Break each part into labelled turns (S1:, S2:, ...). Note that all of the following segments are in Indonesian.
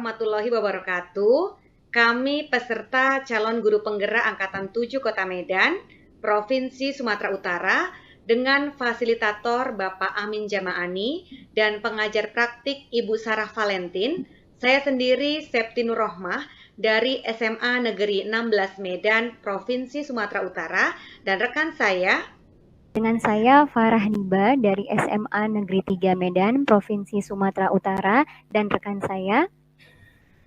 S1: warahmatullahi wabarakatuh. Kami peserta calon guru penggerak Angkatan 7 Kota Medan, Provinsi Sumatera Utara, dengan fasilitator Bapak Amin Jamaani dan pengajar praktik Ibu Sarah Valentin. Saya sendiri Septi Nur Rohmah dari SMA Negeri 16 Medan, Provinsi Sumatera Utara, dan rekan saya
S2: Dengan saya Farah Niba dari SMA Negeri 3 Medan, Provinsi Sumatera Utara, dan rekan saya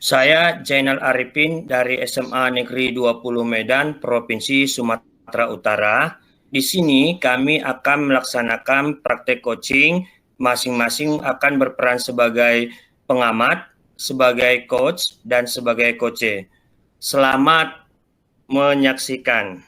S3: Saya Jainal Arifin dari SMA Negeri 20 Medan, Provinsi Sumatera Utara. Di sini kami akan melaksanakan praktek coaching, masing-masing akan berperan sebagai pengamat, sebagai coach, dan sebagai coach. Selamat menyaksikan.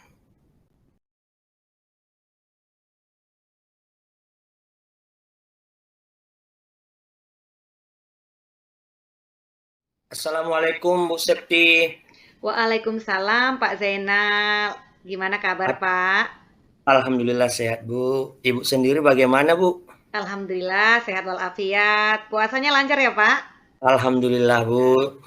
S3: Assalamualaikum Bu Septi.
S1: Waalaikumsalam Pak Zainal. Gimana kabar Pak?
S3: Alhamdulillah sehat Bu. Ibu sendiri bagaimana Bu?
S1: Alhamdulillah sehat walafiat. Puasanya lancar ya Pak?
S3: Alhamdulillah Bu.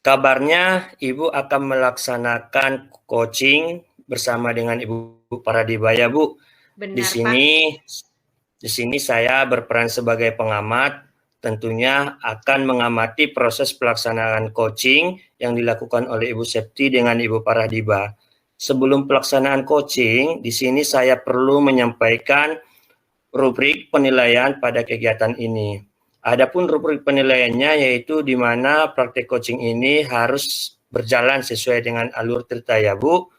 S3: Kabarnya Ibu akan melaksanakan coaching bersama dengan Ibu Paradibaya Bu. Di
S1: Benar Pak.
S3: sini saya berperan sebagai pengamat, tentunya akan mengamati proses pelaksanaan coaching yang dilakukan oleh Ibu Septi dengan Ibu Paradiba. Sebelum pelaksanaan coaching, di sini saya perlu menyampaikan rubrik penilaian pada kegiatan ini. Adapun rubrik penilaiannya yaitu di mana praktek coaching ini harus berjalan sesuai dengan alur cerita ya Bu.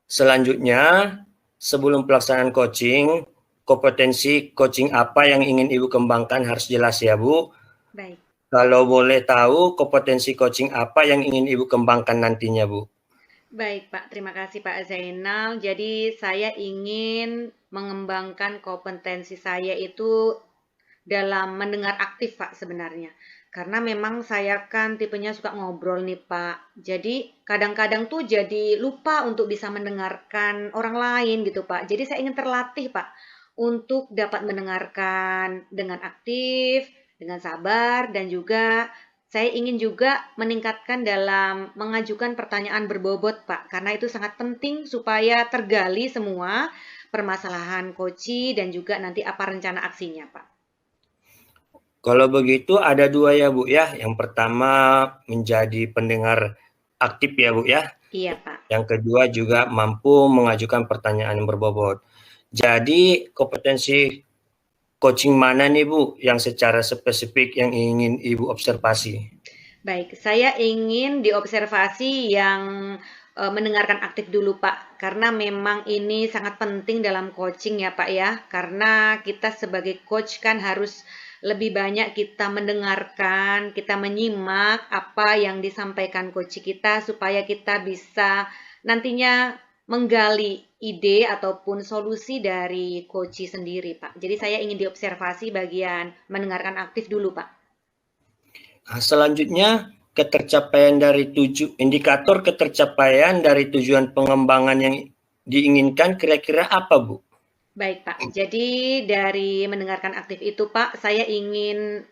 S3: Selanjutnya, sebelum pelaksanaan coaching, kompetensi coaching apa yang ingin Ibu kembangkan harus jelas ya Bu.
S1: Baik.
S3: Kalau boleh tahu kompetensi coaching apa yang ingin Ibu kembangkan nantinya Bu?
S1: Baik Pak, terima kasih Pak Zainal. Jadi saya ingin mengembangkan kompetensi saya itu dalam mendengar aktif Pak sebenarnya. Karena memang saya kan tipenya suka ngobrol nih Pak. Jadi kadang-kadang tuh jadi lupa untuk bisa mendengarkan orang lain gitu Pak. Jadi saya ingin terlatih Pak untuk dapat mendengarkan dengan aktif, dengan sabar, dan juga saya ingin juga meningkatkan dalam mengajukan pertanyaan berbobot Pak. Karena itu sangat penting supaya tergali semua permasalahan koci dan juga nanti apa rencana aksinya Pak.
S3: Kalau begitu ada dua ya Bu ya. Yang pertama menjadi pendengar aktif ya Bu ya.
S1: Iya Pak.
S3: Yang kedua juga mampu mengajukan pertanyaan yang berbobot. Jadi kompetensi coaching mana nih Bu yang secara spesifik yang ingin Ibu observasi?
S1: Baik, saya ingin diobservasi yang mendengarkan aktif dulu Pak, karena memang ini sangat penting dalam coaching ya Pak ya, karena kita sebagai coach kan harus lebih banyak kita mendengarkan, kita menyimak apa yang disampaikan coach kita supaya kita bisa nantinya menggali ide ataupun solusi dari coach sendiri Pak. Jadi saya ingin diobservasi bagian mendengarkan aktif dulu Pak.
S3: Selanjutnya indikator ketercapaian dari tujuan pengembangan yang diinginkan kira-kira apa Bu?
S1: Baik Pak, jadi dari mendengarkan aktif itu Pak, saya ingin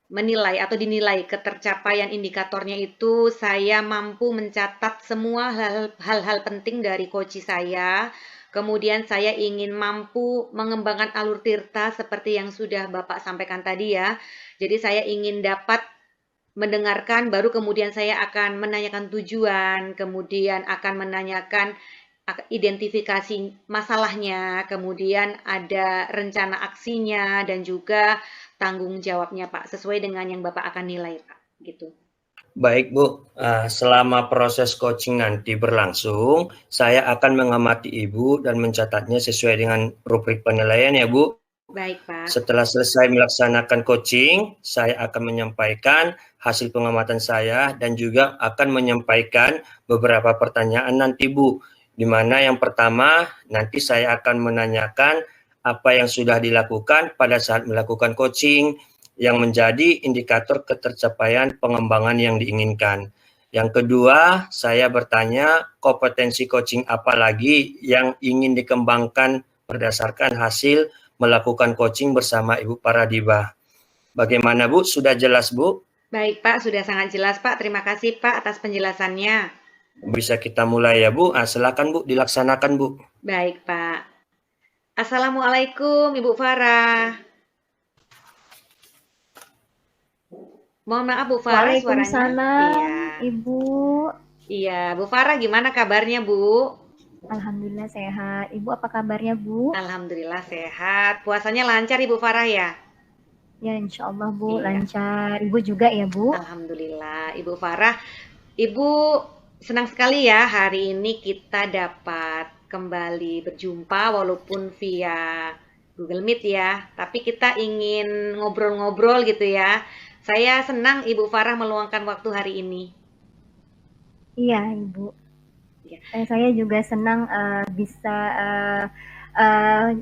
S1: menilai atau dinilai ketercapaian indikatornya itu saya mampu mencatat semua hal-hal penting dari coach saya. Kemudian saya ingin mampu mengembangkan alur tirta seperti yang sudah Bapak sampaikan tadi ya. Jadi saya ingin dapat mendengarkan, baru kemudian saya akan menanyakan tujuan, kemudian akan menanyakan identifikasi masalahnya, kemudian ada rencana aksinya, dan juga tanggung jawabnya Pak, sesuai dengan yang Bapak akan nilai Pak, gitu.
S3: Baik Bu, selama proses coaching nanti berlangsung, saya akan mengamati Ibu dan mencatatnya sesuai dengan rubrik penilaian ya Bu.
S1: Baik Pak.
S3: Setelah selesai melaksanakan coaching, saya akan menyampaikan hasil pengamatan saya dan juga akan menyampaikan beberapa pertanyaan nanti Bu. Di mana yang pertama, nanti saya akan menanyakan apa yang sudah dilakukan pada saat melakukan coaching, yang menjadi indikator ketercapaian pengembangan yang diinginkan. Yang kedua, saya bertanya kompetensi coaching apa lagi yang ingin dikembangkan berdasarkan hasil melakukan coaching bersama Ibu Paradiba. Bagaimana Bu? Sudah jelas Bu?
S1: Baik Pak, sudah sangat jelas Pak. Terima kasih Pak atas penjelasannya.
S3: Bisa kita mulai ya Bu? Silakan Bu, dilaksanakan Bu.
S1: Baik Pak. Assalamualaikum Ibu Farah. Mohon maaf Bu Farah suaranya.
S2: Waalaikumsalam, Ibu.
S1: Iya, Bu Farah gimana kabarnya Bu?
S2: Alhamdulillah sehat. Ibu apa kabarnya, Bu?
S1: Alhamdulillah sehat. Puasanya lancar Ibu Farah ya?
S2: Ya, insya Allah Bu,
S1: Iya.
S2: lancar. Ibu juga ya Bu?
S1: Alhamdulillah. Ibu Farah, Ibu senang sekali ya hari ini kita dapat kembali berjumpa walaupun via Google Meet ya. Tapi kita ingin ngobrol-ngobrol gitu ya. Saya senang Ibu Farah meluangkan waktu hari ini.
S2: Iya, Ibu.
S1: Ya.
S2: Saya juga senang bisa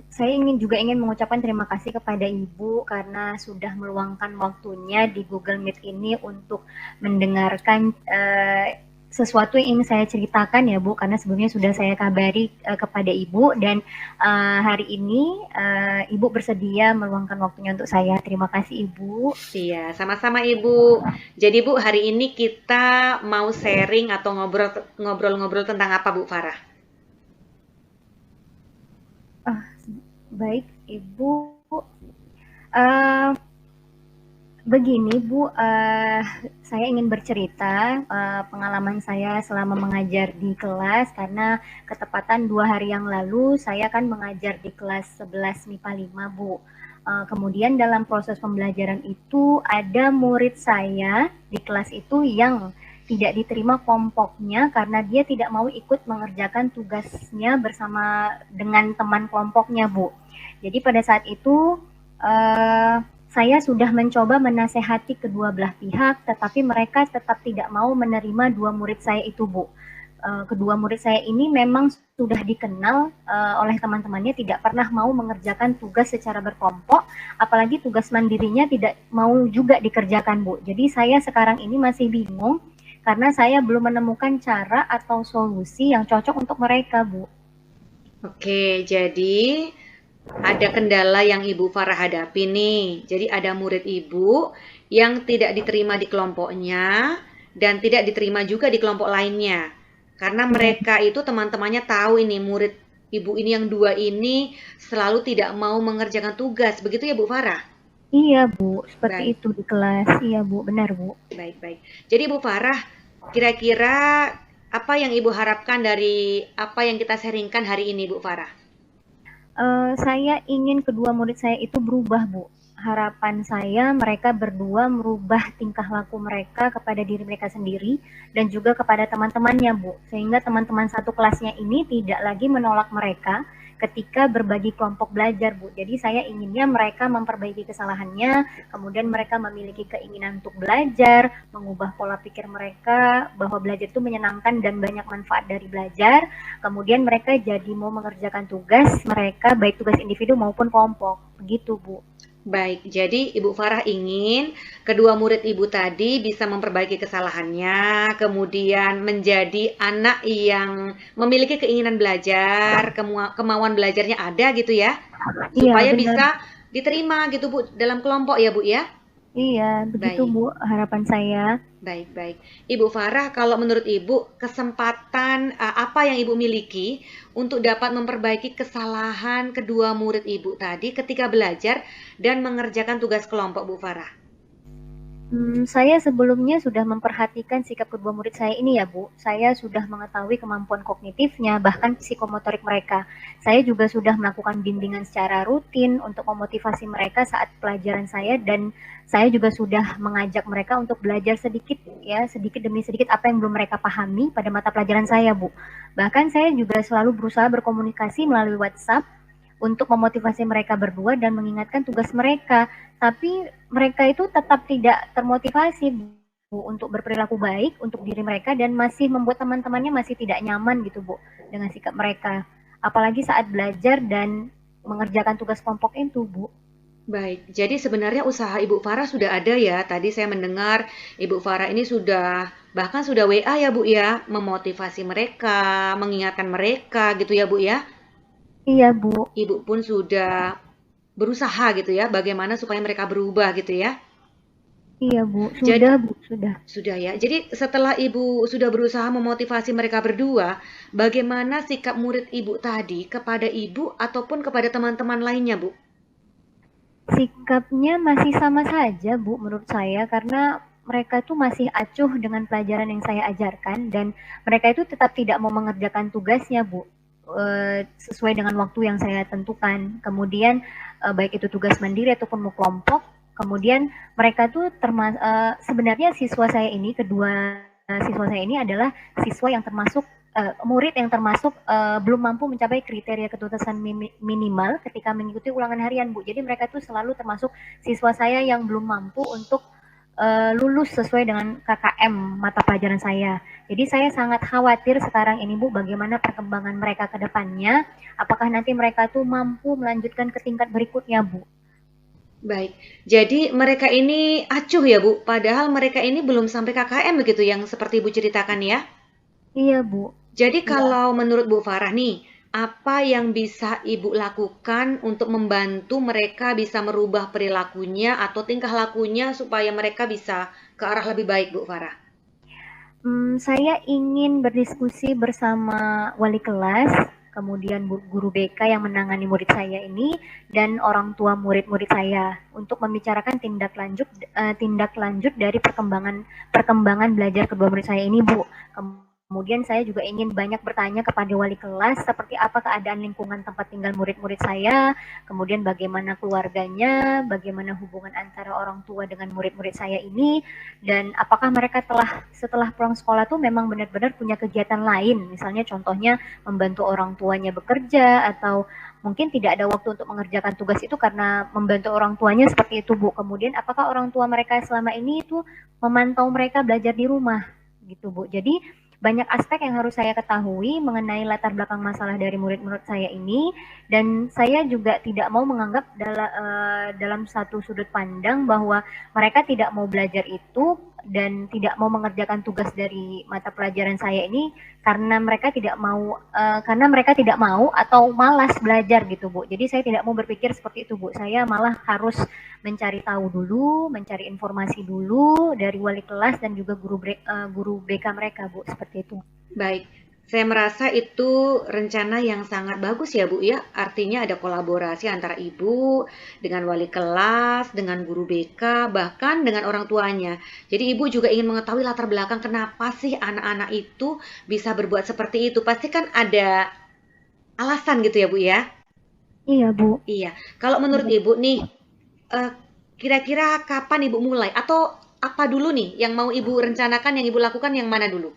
S2: saya ingin mengucapkan terima kasih kepada Ibu karena sudah meluangkan waktunya di Google Meet ini untuk mendengarkan sesuatu yang ingin saya ceritakan ya Bu, karena sebelumnya sudah saya kabari kepada Ibu dan hari ini Ibu bersedia meluangkan waktunya untuk saya. Terima kasih Ibu.
S1: Iya, sama-sama Ibu. Jadi Bu, hari ini kita mau sharing atau ngobrol-ngobrol tentang apa Bu Farah?
S2: Baik Ibu. Begini Bu, saya ingin bercerita pengalaman saya selama mengajar di kelas karena ketepatan 2 hari yang lalu saya kan mengajar di kelas 11 MIPA 5 Bu. Kemudian dalam proses pembelajaran itu ada murid saya di kelas itu yang tidak diterima kelompoknya karena dia tidak mau ikut mengerjakan tugasnya bersama dengan teman kelompoknya Bu. Jadi pada saat itu saya sudah mencoba menasehati kedua belah pihak, tetapi mereka tetap tidak mau menerima 2 murid saya itu, Bu. Kedua murid saya ini memang sudah dikenal oleh teman-temannya tidak pernah mau mengerjakan tugas secara berkelompok, apalagi tugas mandirinya tidak mau juga dikerjakan, Bu. Jadi saya sekarang ini masih bingung karena saya belum menemukan cara atau solusi yang cocok untuk mereka, Bu.
S1: Oke, jadi ada kendala yang Ibu Farah hadapi nih. Jadi ada murid Ibu yang tidak diterima di kelompoknya dan tidak diterima juga di kelompok lainnya. Karena mereka itu teman-temannya tahu ini murid Ibu ini yang 2 ini selalu tidak mau mengerjakan tugas. Begitu ya Bu Farah?
S2: Iya Bu, seperti
S1: Baik.
S2: itu di kelas. Iya Bu, benar Bu.
S1: Baik-baik. Jadi Bu Farah, kira-kira apa yang Ibu harapkan dari apa yang kita sharingkan hari ini Bu Farah?
S2: Saya ingin kedua murid saya itu berubah, Bu. Harapan saya mereka berdua merubah tingkah laku mereka kepada diri mereka sendiri dan juga kepada teman-temannya, Bu. Sehingga teman-teman satu kelasnya ini tidak lagi menolak mereka ketika berbagi kelompok belajar, Bu. Jadi saya inginnya mereka memperbaiki kesalahannya, kemudian mereka memiliki keinginan untuk belajar, mengubah pola pikir mereka bahwa belajar itu menyenangkan dan banyak manfaat dari belajar. Kemudian mereka jadi mau mengerjakan tugas mereka baik tugas individu maupun kelompok. Begitu, Bu.
S1: Baik, jadi Ibu Farah ingin kedua murid Ibu tadi bisa memperbaiki kesalahannya, kemudian menjadi anak yang memiliki keinginan belajar, kemauan belajarnya ada gitu ya, supaya
S2: Iya,
S1: bisa diterima gitu Bu dalam kelompok ya Bu ya.
S2: Iya, begitu
S1: Baik.
S2: Bu harapan saya.
S1: Baik. Ibu Farah, kalau menurut Ibu, kesempatan apa yang Ibu miliki untuk dapat memperbaiki kesalahan kedua murid Ibu tadi ketika belajar dan mengerjakan tugas kelompok, Bu Farah?
S2: Saya sebelumnya sudah memperhatikan sikap kedua murid saya ini ya Bu. Saya sudah mengetahui kemampuan kognitifnya, bahkan psikomotorik mereka. Saya juga sudah melakukan bimbingan secara rutin untuk memotivasi mereka saat pelajaran saya dan saya juga sudah mengajak mereka untuk belajar sedikit demi sedikit apa yang belum mereka pahami pada mata pelajaran saya Bu. Bahkan saya juga selalu berusaha berkomunikasi melalui WhatsApp untuk memotivasi mereka berdua dan mengingatkan tugas mereka. Tapi mereka itu tetap tidak termotivasi Bu untuk berperilaku baik untuk diri mereka dan masih membuat teman-temannya masih tidak nyaman gitu Bu dengan sikap mereka. Apalagi saat belajar dan mengerjakan tugas kelompok itu Bu.
S1: Baik, jadi sebenarnya usaha Ibu Farah sudah ada ya. Tadi saya mendengar Ibu Farah ini bahkan sudah WA ya Bu ya, memotivasi mereka, mengingatkan mereka gitu ya Bu ya.
S2: Iya Bu.
S1: Ibu pun sudah berusaha gitu ya, bagaimana supaya mereka berubah gitu ya.
S2: Iya Bu,
S1: Jadi
S2: sudah Bu, sudah.
S1: sudah ya. Jadi setelah Ibu sudah berusaha memotivasi mereka berdua, bagaimana sikap murid Ibu tadi kepada Ibu ataupun kepada teman-teman lainnya, Bu?
S2: Sikapnya masih sama saja Bu menurut saya, karena mereka itu masih acuh dengan pelajaran yang saya ajarkan, dan mereka itu tetap tidak mau mengerjakan tugasnya Bu, sesuai dengan waktu yang saya tentukan. Kemudian baik itu tugas mandiri ataupun mau kelompok, kemudian mereka tuh sebenarnya siswa saya ini, kedua siswa saya ini adalah siswa yang termasuk murid yang termasuk belum mampu mencapai kriteria ketuntasan minimal ketika mengikuti ulangan harian Bu. Jadi mereka tuh selalu termasuk siswa saya yang belum mampu untuk lulus sesuai dengan KKM mata pelajaran saya. Jadi saya sangat khawatir sekarang ini Bu, bagaimana perkembangan mereka ke depannya. Apakah nanti mereka tuh mampu melanjutkan ke tingkat berikutnya Bu?
S1: Baik, jadi mereka ini acuh ya Bu, padahal mereka ini belum sampai KKM begitu yang seperti Ibu ceritakan ya.
S2: Iya Bu.
S1: Jadi
S2: Iya.
S1: kalau menurut Bu Farah nih, apa yang bisa Ibu lakukan untuk membantu mereka bisa merubah perilakunya atau tingkah lakunya supaya mereka bisa ke arah lebih baik, Bu Farah?
S2: Saya ingin berdiskusi bersama wali kelas, kemudian guru BK yang menangani murid saya ini, dan orang tua murid-murid saya untuk membicarakan tindak lanjut dari perkembangan belajar kedua murid saya ini, Bu. Kemudian saya juga ingin banyak bertanya kepada wali kelas seperti apa keadaan lingkungan tempat tinggal murid-murid saya, kemudian bagaimana keluarganya, bagaimana hubungan antara orang tua dengan murid-murid saya ini, dan apakah mereka setelah pulang sekolah tuh memang benar-benar punya kegiatan lain, misalnya contohnya membantu orang tuanya bekerja, atau mungkin tidak ada waktu untuk mengerjakan tugas itu karena membantu orang tuanya seperti itu Bu. Kemudian apakah orang tua mereka selama ini itu memantau mereka belajar di rumah gitu Bu. Jadi banyak aspek yang harus saya ketahui mengenai latar belakang masalah dari murid-murid saya ini, dan saya juga tidak mau menganggap dalam satu sudut pandang bahwa mereka tidak mau belajar itu dan tidak mau mengerjakan tugas dari mata pelajaran saya ini karena mereka tidak mau atau malas belajar gitu Bu. Jadi saya tidak mau berpikir seperti itu Bu. Saya malah harus mencari tahu dulu, mencari informasi dulu dari wali kelas dan juga guru BK mereka Bu, seperti itu.
S1: Baik, saya merasa itu rencana yang sangat bagus ya Bu ya. Artinya ada kolaborasi antara Ibu dengan wali kelas, dengan guru BK, bahkan dengan orang tuanya. Jadi Ibu juga ingin mengetahui latar belakang kenapa sih anak-anak itu bisa berbuat seperti itu. Pasti kan ada alasan gitu ya Bu ya.
S2: Iya Bu.
S1: Iya, kalau menurut Ibu nih, kira-kira kapan Ibu mulai? Atau apa dulu nih yang mau Ibu rencanakan, yang Ibu lakukan yang mana dulu?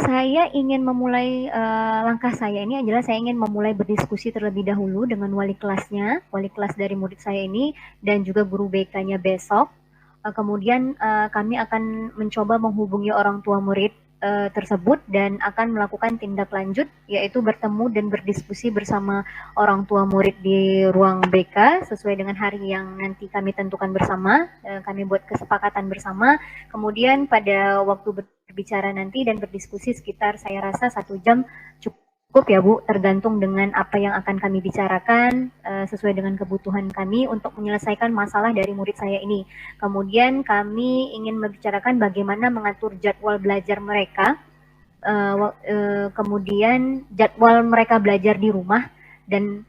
S2: Saya ingin memulai langkah saya ini adalah saya ingin memulai berdiskusi terlebih dahulu dengan wali kelas dari murid saya ini, dan juga guru BK-nya besok. Kemudian kami akan mencoba menghubungi orang tua murid tersebut dan akan melakukan tindak lanjut, yaitu bertemu dan berdiskusi bersama orang tua murid di ruang BK sesuai dengan hari yang nanti kami tentukan bersama. Kami buat kesepakatan bersama. Kemudian pada waktu berbicara nanti dan berdiskusi sekitar saya rasa 1 jam cukup ya Bu, tergantung dengan apa yang akan kami bicarakan sesuai dengan kebutuhan kami untuk menyelesaikan masalah dari murid saya ini. Kemudian kami ingin membicarakan bagaimana mengatur jadwal belajar mereka, kemudian jadwal mereka belajar di rumah, dan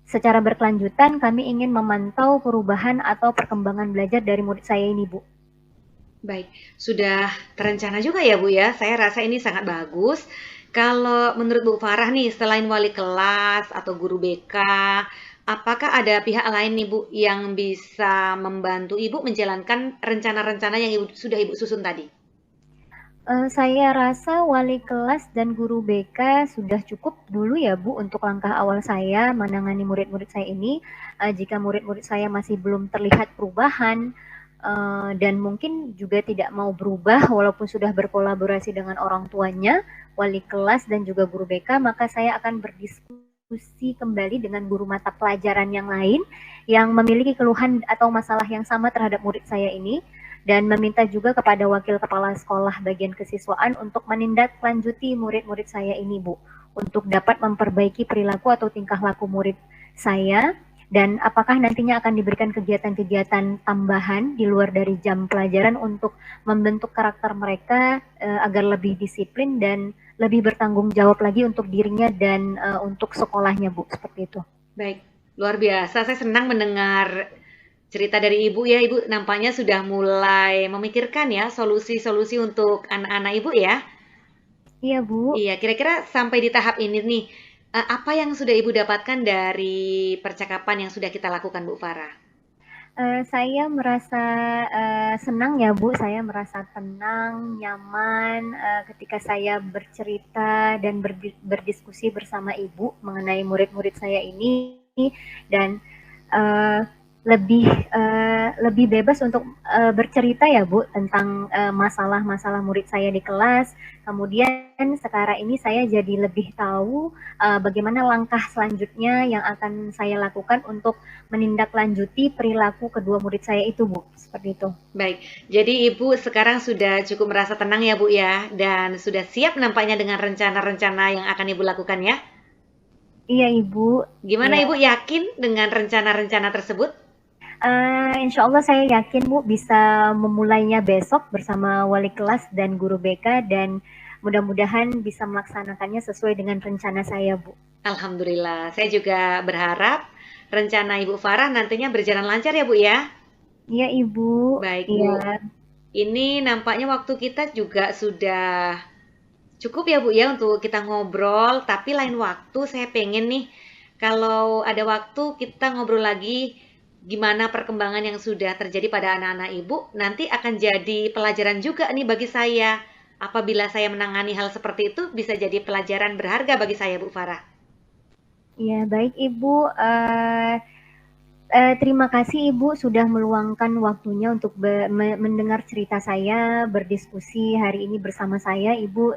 S2: secara berkelanjutan kami ingin memantau perubahan atau perkembangan belajar dari murid saya ini Bu.
S1: Baik, sudah terencana juga ya Bu ya. Saya rasa ini sangat bagus. Kalau menurut Bu Farah nih, selain wali kelas atau guru BK, apakah ada pihak lain nih Bu yang bisa membantu Ibu menjalankan rencana-rencana yang sudah Ibu susun tadi?
S2: Saya rasa wali kelas dan guru BK sudah cukup dulu ya Bu untuk langkah awal saya menangani murid-murid saya ini. Jika murid-murid saya masih belum terlihat perubahan, dan mungkin juga tidak mau berubah walaupun sudah berkolaborasi dengan orang tuanya, wali kelas dan juga guru BK, maka saya akan berdiskusi kembali dengan guru mata pelajaran yang lain yang memiliki keluhan atau masalah yang sama terhadap murid saya ini, dan meminta juga kepada wakil kepala sekolah bagian kesiswaan untuk menindaklanjuti murid-murid saya ini Bu, untuk dapat memperbaiki perilaku atau tingkah laku murid saya Dan apakah nantinya akan diberikan kegiatan-kegiatan tambahan di luar dari jam pelajaran untuk membentuk karakter mereka agar lebih disiplin dan lebih bertanggung jawab lagi untuk dirinya dan untuk sekolahnya, Bu, seperti itu.
S1: Baik, luar biasa. Saya senang mendengar cerita dari Ibu ya. Ibu nampaknya sudah mulai memikirkan ya solusi-solusi untuk anak-anak Ibu ya.
S2: Iya, Bu.
S1: Iya, kira-kira sampai di tahap ini nih, apa yang sudah Ibu dapatkan dari percakapan yang sudah kita lakukan, Bu Farah?
S2: Saya merasa senang ya, Bu. Saya merasa tenang, nyaman ketika saya bercerita dan berdiskusi bersama Ibu mengenai murid-murid saya ini, dan lebih bebas untuk bercerita ya, Bu, tentang masalah-masalah murid saya di kelas. Kemudian sekarang ini saya jadi lebih tahu bagaimana langkah selanjutnya yang akan saya lakukan untuk menindaklanjuti perilaku kedua murid saya itu, Bu. Seperti itu.
S1: Baik, jadi Ibu sekarang sudah cukup merasa tenang ya, Bu ya, dan sudah siap nampaknya dengan rencana-rencana yang akan Ibu lakukan ya?
S2: Iya, Ibu.
S1: Gimana
S2: Ya.
S1: Ibu yakin dengan rencana-rencana tersebut?
S2: Insya Allah saya yakin, Bu, bisa memulainya besok bersama wali kelas dan guru BK, dan mudah-mudahan bisa melaksanakannya sesuai dengan rencana saya, Bu.
S1: Alhamdulillah, saya juga berharap rencana Ibu Farah nantinya berjalan lancar ya, Bu ya.
S2: Iya, Ibu.
S1: Baik,
S2: Iya.
S1: Bu. Ini nampaknya waktu kita juga sudah cukup ya, Bu ya, untuk kita ngobrol. Tapi lain waktu saya pengen nih, kalau ada waktu kita ngobrol lagi gimana perkembangan yang sudah terjadi pada anak-anak Ibu. Nanti akan jadi pelajaran juga nih bagi saya. Apabila saya menangani hal seperti itu, bisa jadi pelajaran berharga bagi saya, Bu Farah.
S2: Iya, baik, Ibu. Terima kasih, Ibu, sudah meluangkan waktunya untuk mendengar cerita saya, berdiskusi hari ini bersama saya. Ibu,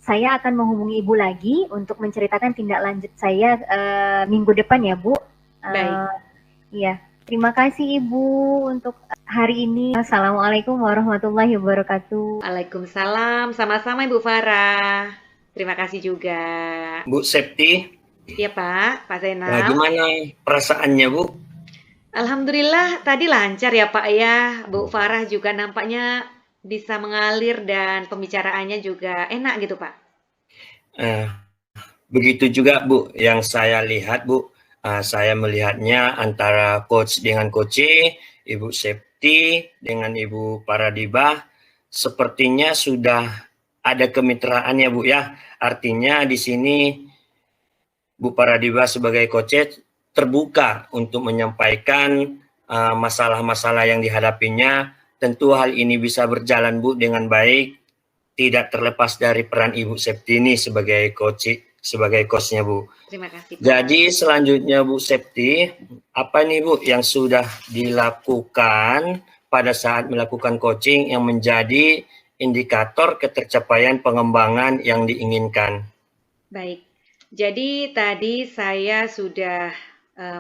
S2: saya akan menghubungi Ibu lagi untuk menceritakan tindak lanjut saya minggu depan ya, Bu.
S1: Baik.
S2: Iya, terima kasih Ibu untuk hari ini. Assalamualaikum warahmatullahi wabarakatuh.
S1: Waalaikumsalam, sama-sama Ibu Farah. Terima kasih juga.
S3: Bu Septi,
S1: Iya Pak
S3: nah,
S1: Zainal.
S3: gimana perasaannya Bu?
S1: Alhamdulillah tadi lancar ya Pak ya. Bu Farah juga nampaknya bisa mengalir dan pembicaraannya juga enak gitu Pak.
S3: Begitu juga Bu, yang saya lihat Bu, saya melihatnya antara coach dengan coach, Ibu Septi dengan Ibu Paradibah, sepertinya sudah ada kemitraan ya Bu ya. Artinya di sini Bu Paradibah sebagai coach terbuka untuk menyampaikan masalah-masalah yang dihadapinya. Tentu hal ini bisa berjalan Bu dengan baik, tidak terlepas dari peran Ibu Septi ini sebagai coachnya Bu.
S1: Terima kasih Pak.
S3: Jadi selanjutnya Bu Septi, apa nih Bu yang sudah dilakukan pada saat melakukan coaching yang menjadi indikator ketercapaian pengembangan yang diinginkan?
S1: Baik, jadi tadi saya sudah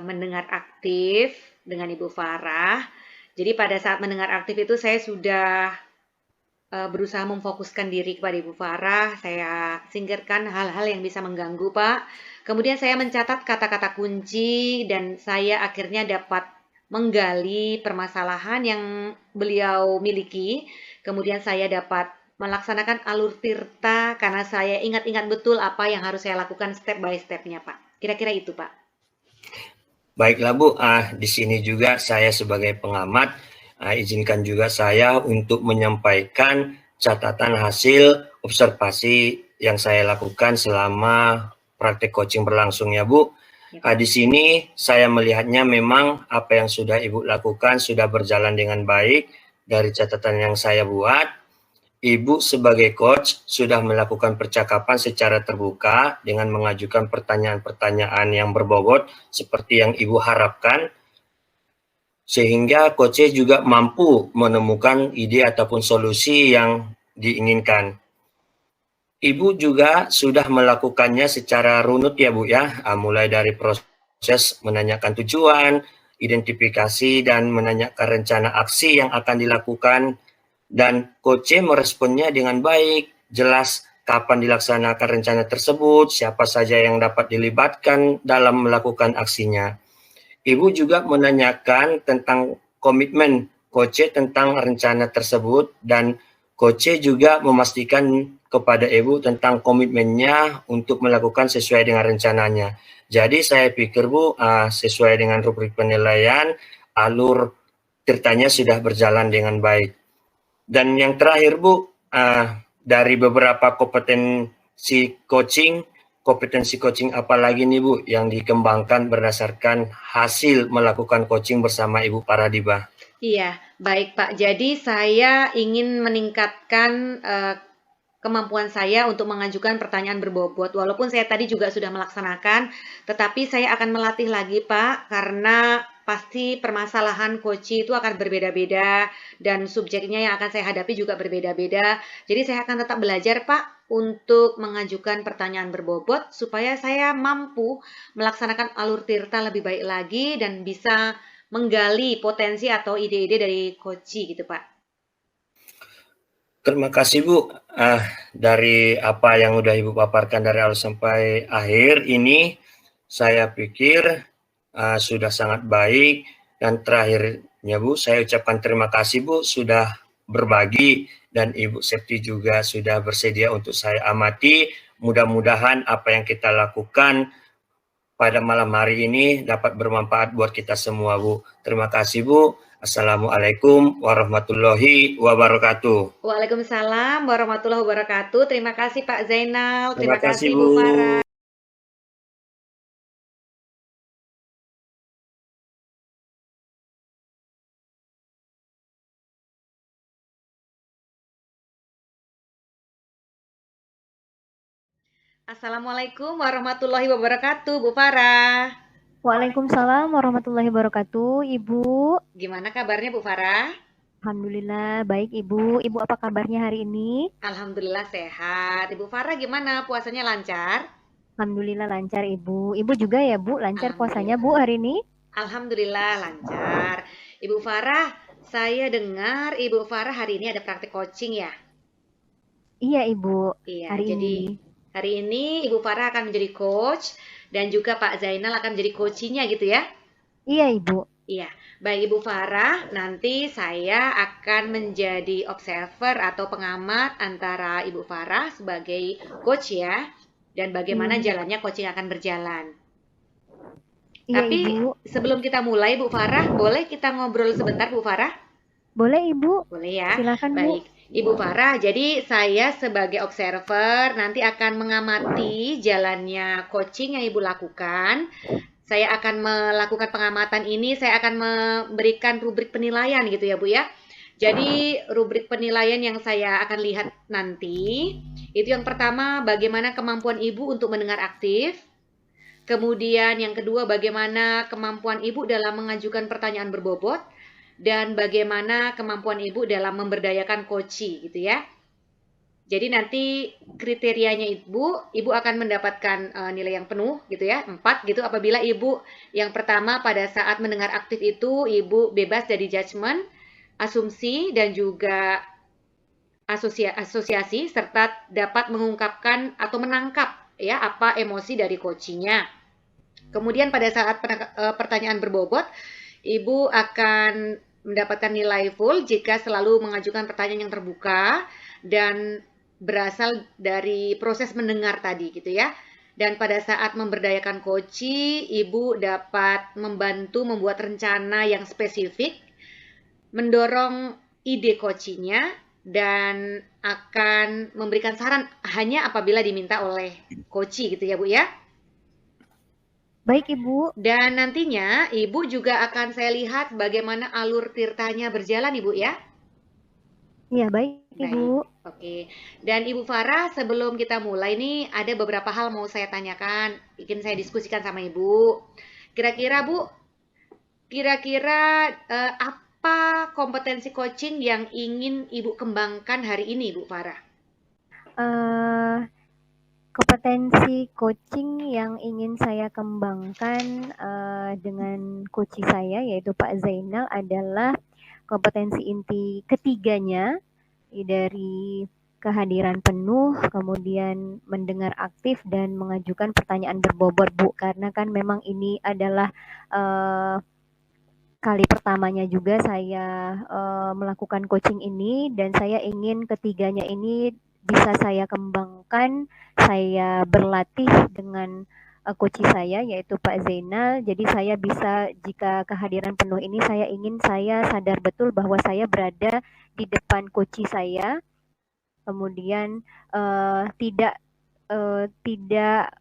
S1: mendengar aktif dengan Ibu Farah. Jadi pada saat mendengar aktif itu saya sudah berusaha memfokuskan diri kepada Ibu Farah. Saya singkirkan hal-hal yang bisa mengganggu Pak. Kemudian saya mencatat kata-kata kunci dan saya akhirnya dapat menggali permasalahan yang beliau miliki. Kemudian saya dapat melaksanakan alur tirta karena saya ingat-ingat betul apa yang harus saya lakukan step by step-nya Pak. Kira-kira itu Pak.
S3: Baiklah Bu, di sini juga saya sebagai pengamat izinkan juga saya untuk menyampaikan catatan hasil observasi yang saya lakukan selama praktek coaching berlangsung ya Bu. Di sini saya melihatnya memang apa yang sudah Ibu lakukan sudah berjalan dengan baik. Dari catatan yang saya buat, Ibu sebagai coach sudah melakukan percakapan secara terbuka dengan mengajukan pertanyaan-pertanyaan yang berbobot seperti yang Ibu harapkan, sehingga coach juga mampu menemukan ide ataupun solusi yang diinginkan. Ibu juga sudah melakukannya secara runut ya Bu ya, mulai dari proses menanyakan tujuan, identifikasi dan menanyakan rencana aksi yang akan dilakukan, dan coach meresponnya dengan baik, jelas kapan dilaksanakan rencana tersebut, siapa saja yang dapat dilibatkan dalam melakukan aksinya. Ibu juga menanyakan tentang komitmen Coach tentang rencana tersebut, dan Coach juga memastikan kepada Ibu tentang komitmennya untuk melakukan sesuai dengan rencananya. Jadi saya pikir Bu, sesuai dengan rubrik penilaian, alur tirtanya sudah berjalan dengan baik. Dan yang terakhir Bu, dari beberapa kompetensi coaching apa lagi nih Bu yang dikembangkan berdasarkan hasil melakukan coaching bersama Ibu Paradiba?
S1: Iya, baik Pak. Jadi saya ingin meningkatkan kemampuan saya untuk mengajukan pertanyaan berbobot. Walaupun saya tadi juga sudah melaksanakan, tetapi saya akan melatih lagi Pak, karena pasti permasalahan coaching itu akan berbeda-beda dan subjeknya yang akan saya hadapi juga berbeda-beda. Jadi saya akan tetap belajar Pak untuk mengajukan pertanyaan berbobot supaya saya mampu melaksanakan alur tirta lebih baik lagi dan bisa menggali potensi atau ide-ide dari coaching gitu Pak.
S3: Terima kasih Bu. Dari apa yang udah Ibu paparkan dari awal sampai akhir ini, saya pikir sudah sangat baik. Dan terakhirnya Bu, saya ucapkan terima kasih Bu sudah berbagi, dan Ibu Septi juga sudah bersedia untuk saya amati. Mudah-mudahan apa yang kita lakukan pada malam hari ini dapat bermanfaat buat kita semua Bu. Terima kasih Bu. Assalamualaikum warahmatullahi wabarakatuh.
S1: Waalaikumsalam warahmatullahi wabarakatuh. Terima kasih Pak Zainal.
S3: Terima kasih
S1: Bu Farah. Assalamualaikum warahmatullahi wabarakatuh, Bu Farah.
S2: Waalaikumsalam warahmatullahi wabarakatuh, Ibu.
S1: Gimana kabarnya Bu Farah?
S2: Alhamdulillah baik Ibu. Ibu apa kabarnya hari ini?
S1: Alhamdulillah sehat. Ibu Farah gimana? Puasanya lancar?
S2: Alhamdulillah lancar Ibu. Ibu juga ya Bu, lancar puasanya Bu hari ini?
S1: Alhamdulillah lancar. Ibu Farah, saya dengar Ibu Farah hari ini ada praktik coaching ya?
S2: Iya Ibu,
S1: Iya,
S2: hari
S1: jadi
S2: ini.
S1: hari ini Ibu Farah akan menjadi coach dan juga Pak Zainal akan menjadi coachingnya gitu ya?
S2: Iya Ibu.
S1: Iya, baik Ibu Farah, nanti saya akan menjadi observer atau pengamat antara Ibu Farah sebagai coach ya, dan bagaimana jalannya coaching akan berjalan.
S2: Iya
S1: Tapi
S2: Ibu.
S1: sebelum kita mulai Bu Farah, boleh kita ngobrol sebentar Bu Farah?
S2: Boleh Ibu.
S1: Boleh ya?
S2: Silakan
S1: Baik.
S2: Bu.
S1: Ibu Farah, jadi saya sebagai observer nanti akan mengamati jalannya coaching yang Ibu lakukan. Saya akan melakukan pengamatan ini, saya akan memberikan rubrik penilaian gitu ya Bu ya. Jadi rubrik penilaian yang saya akan lihat nanti, itu yang pertama bagaimana kemampuan Ibu untuk mendengar aktif. Kemudian yang kedua bagaimana kemampuan Ibu dalam mengajukan pertanyaan berbobot. Dan bagaimana kemampuan Ibu dalam memberdayakan coaching gitu ya. Jadi nanti kriterianya Ibu akan mendapatkan nilai yang penuh gitu ya, 4 gitu apabila Ibu yang pertama pada saat mendengar aktif itu Ibu bebas dari judgement, asumsi dan juga asosiasi serta dapat mengungkapkan atau menangkap ya apa emosi dari coachingnya. Kemudian pada saat pertanyaan berbobot, Ibu akan mendapatkan nilai full jika selalu mengajukan pertanyaan yang terbuka dan berasal dari proses mendengar tadi gitu ya. Dan pada saat memberdayakan coaching, Ibu dapat membantu membuat rencana yang spesifik, mendorong ide coachingnya, dan akan memberikan saran hanya apabila diminta oleh coaching gitu ya Bu ya.
S2: Baik Ibu.
S1: Dan nantinya Ibu juga akan saya lihat bagaimana alur tirtanya berjalan Ibu ya.
S2: Iya baik Ibu.
S1: Oke. Dan Ibu Farah sebelum kita mulai nih ada beberapa hal mau saya tanyakan, ingin saya diskusikan sama Ibu. Kira-kira Bu, apa kompetensi coaching yang ingin Ibu kembangkan hari ini Bu Farah?
S2: Kompetensi coaching yang ingin saya kembangkan dengan coach saya yaitu Pak Zainal adalah kompetensi inti ketiganya dari kehadiran penuh, kemudian mendengar aktif dan mengajukan pertanyaan berbobot, Bu. Karena kan memang ini adalah kali pertamanya juga saya melakukan coaching ini, dan saya ingin ketiganya ini bisa saya kembangkan, saya berlatih dengan coach saya yaitu Pak Zainal. Jadi saya bisa, jika kehadiran penuh ini, saya ingin saya sadar betul bahwa saya berada di depan coach saya, kemudian tidak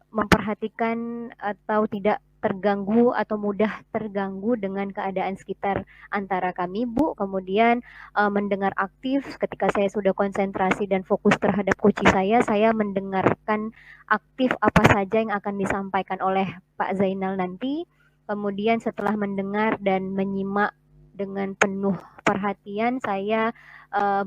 S2: memperhatikan atau tidak terganggu atau mudah terganggu dengan keadaan sekitar antara kami, Bu. Kemudian mendengar aktif ketika saya sudah konsentrasi dan fokus terhadap coach saya mendengarkan aktif apa saja yang akan disampaikan oleh Pak Zainal nanti. Kemudian setelah mendengar dan menyimak dengan penuh perhatian, saya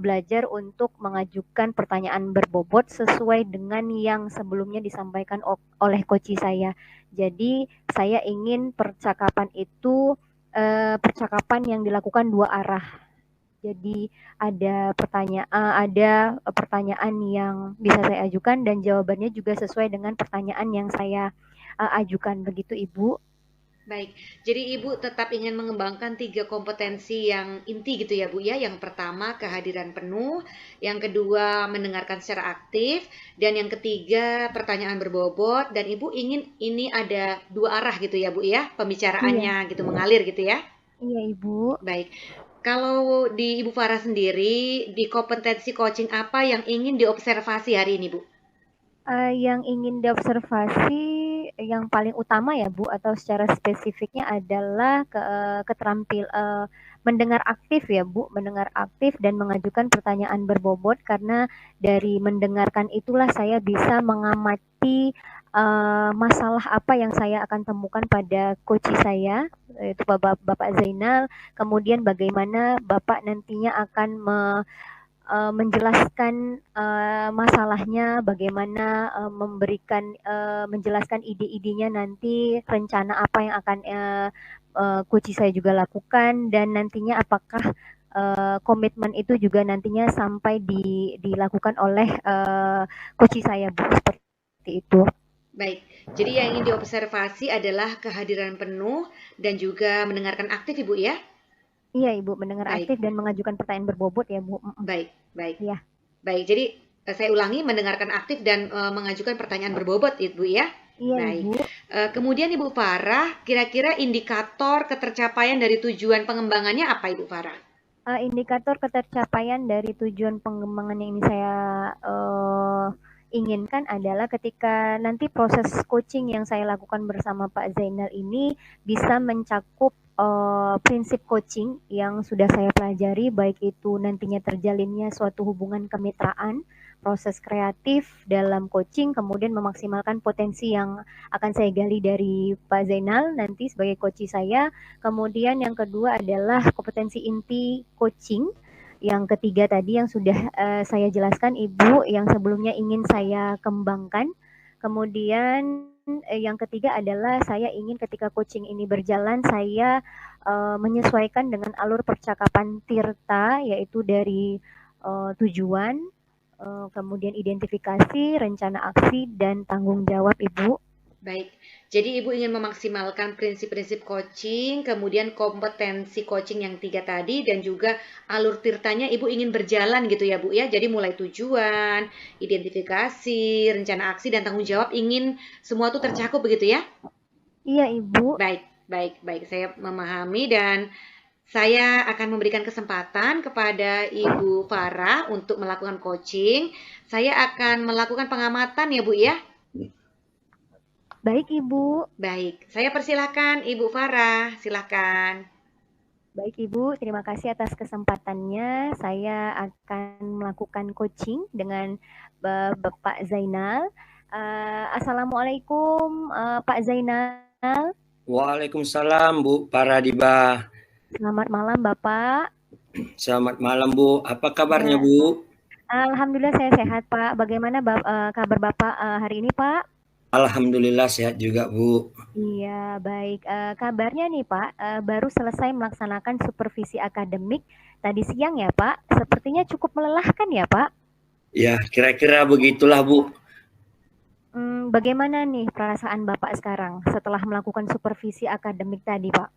S2: belajar untuk mengajukan pertanyaan berbobot sesuai dengan yang sebelumnya disampaikan oleh coach saya. Jadi saya ingin percakapan itu percakapan yang dilakukan dua arah. Jadi ada pertanyaan yang bisa saya ajukan dan jawabannya juga sesuai dengan pertanyaan yang saya ajukan, begitu Ibu.
S1: Baik, jadi Ibu tetap ingin mengembangkan 3 kompetensi yang inti gitu ya Bu ya. Yang pertama kehadiran penuh, yang kedua mendengarkan secara aktif, dan yang ketiga pertanyaan berbobot. Dan Ibu ingin ini ada dua arah gitu ya Bu ya, pembicaraannya
S2: Iya,
S1: gitu, mengalir gitu ya.
S2: iya Ibu.
S1: Baik, kalau di Ibu Farah sendiri, di kompetensi coaching apa yang ingin diobservasi hari ini Bu?
S2: Yang ingin diobservasi yang paling utama ya Bu, atau secara spesifiknya adalah mendengar aktif ya Bu, mendengar aktif dan mengajukan pertanyaan berbobot, karena dari mendengarkan itulah saya bisa mengamati masalah apa yang saya akan temukan pada coach saya, yaitu Bapak Zainal, kemudian bagaimana Bapak nantinya akan menjelaskan masalahnya, bagaimana menjelaskan ide-idenya nanti, rencana apa yang akan coach saya juga lakukan, dan nantinya apakah komitmen itu juga nantinya sampai dilakukan oleh coach saya, Bu, seperti itu.
S1: Baik, jadi yang ingin diobservasi adalah kehadiran penuh dan juga mendengarkan aktif Ibu ya?
S2: Iya Ibu, mendengar
S1: Baik,
S2: aktif dan mengajukan pertanyaan berbobot ya Bu.
S1: baik, baik.
S2: Iya,
S1: Baik, jadi saya ulangi mendengarkan aktif dan mengajukan pertanyaan berbobot Ibu ya?
S2: iya
S1: Baik.
S2: Ibu.
S1: Kemudian Ibu Farah, kira-kira indikator ketercapaian dari tujuan pengembangannya apa Ibu Farah?
S2: Indikator ketercapaian dari tujuan pengembangan yang ini saya inginkan adalah ketika nanti proses coaching yang saya lakukan bersama Pak Zainal ini bisa mencakup prinsip coaching yang sudah saya pelajari, baik itu nantinya terjalinnya suatu hubungan kemitraan, proses kreatif dalam coaching, kemudian memaksimalkan potensi yang akan saya gali dari Pak Zainal nanti sebagai coach saya. Kemudian yang kedua adalah kompetensi inti coaching. Yang ketiga tadi yang sudah saya jelaskan Ibu, yang sebelumnya ingin saya kembangkan. Kemudian yang ketiga adalah saya ingin ketika coaching ini berjalan, saya menyesuaikan dengan alur percakapan Tirta, yaitu dari tujuan, kemudian identifikasi, rencana aksi, dan tanggung jawab Ibu.
S1: Baik, jadi Ibu ingin memaksimalkan prinsip-prinsip coaching, kemudian kompetensi coaching yang 3 tadi, dan juga alur tirtanya Ibu ingin berjalan gitu ya Bu ya. Jadi mulai tujuan, identifikasi, rencana aksi, dan tanggung jawab ingin semua itu tercakup begitu ya?
S2: Iya Ibu.
S1: Baik, baik, baik. Saya memahami dan saya akan memberikan kesempatan kepada Ibu Farah untuk melakukan coaching. Saya akan melakukan pengamatan ya Bu ya.
S2: Baik Ibu.
S1: Baik, saya persilahkan Ibu Farah, silakan.
S2: Baik Ibu, terima kasih atas kesempatannya. Saya akan melakukan coaching dengan Bapak Zainal. Assalamualaikum Pak Zainal.
S3: Waalaikumsalam Bu Paradiba.
S2: Selamat malam Bapak.
S3: Selamat malam Bu. Apa kabarnya
S2: Ya,
S3: Bu?
S2: Alhamdulillah saya sehat Pak. Bagaimana kabar Bapak hari ini Pak?
S3: Alhamdulillah sehat juga Bu.
S2: Iya, baik. Kabarnya nih Pak, baru selesai melaksanakan supervisi akademik tadi siang ya Pak. Sepertinya cukup melelahkan ya Pak.
S3: Ya, kira-kira begitulah, Bu.
S2: Bagaimana nih perasaan Bapak sekarang setelah melakukan supervisi akademik tadi, Pak?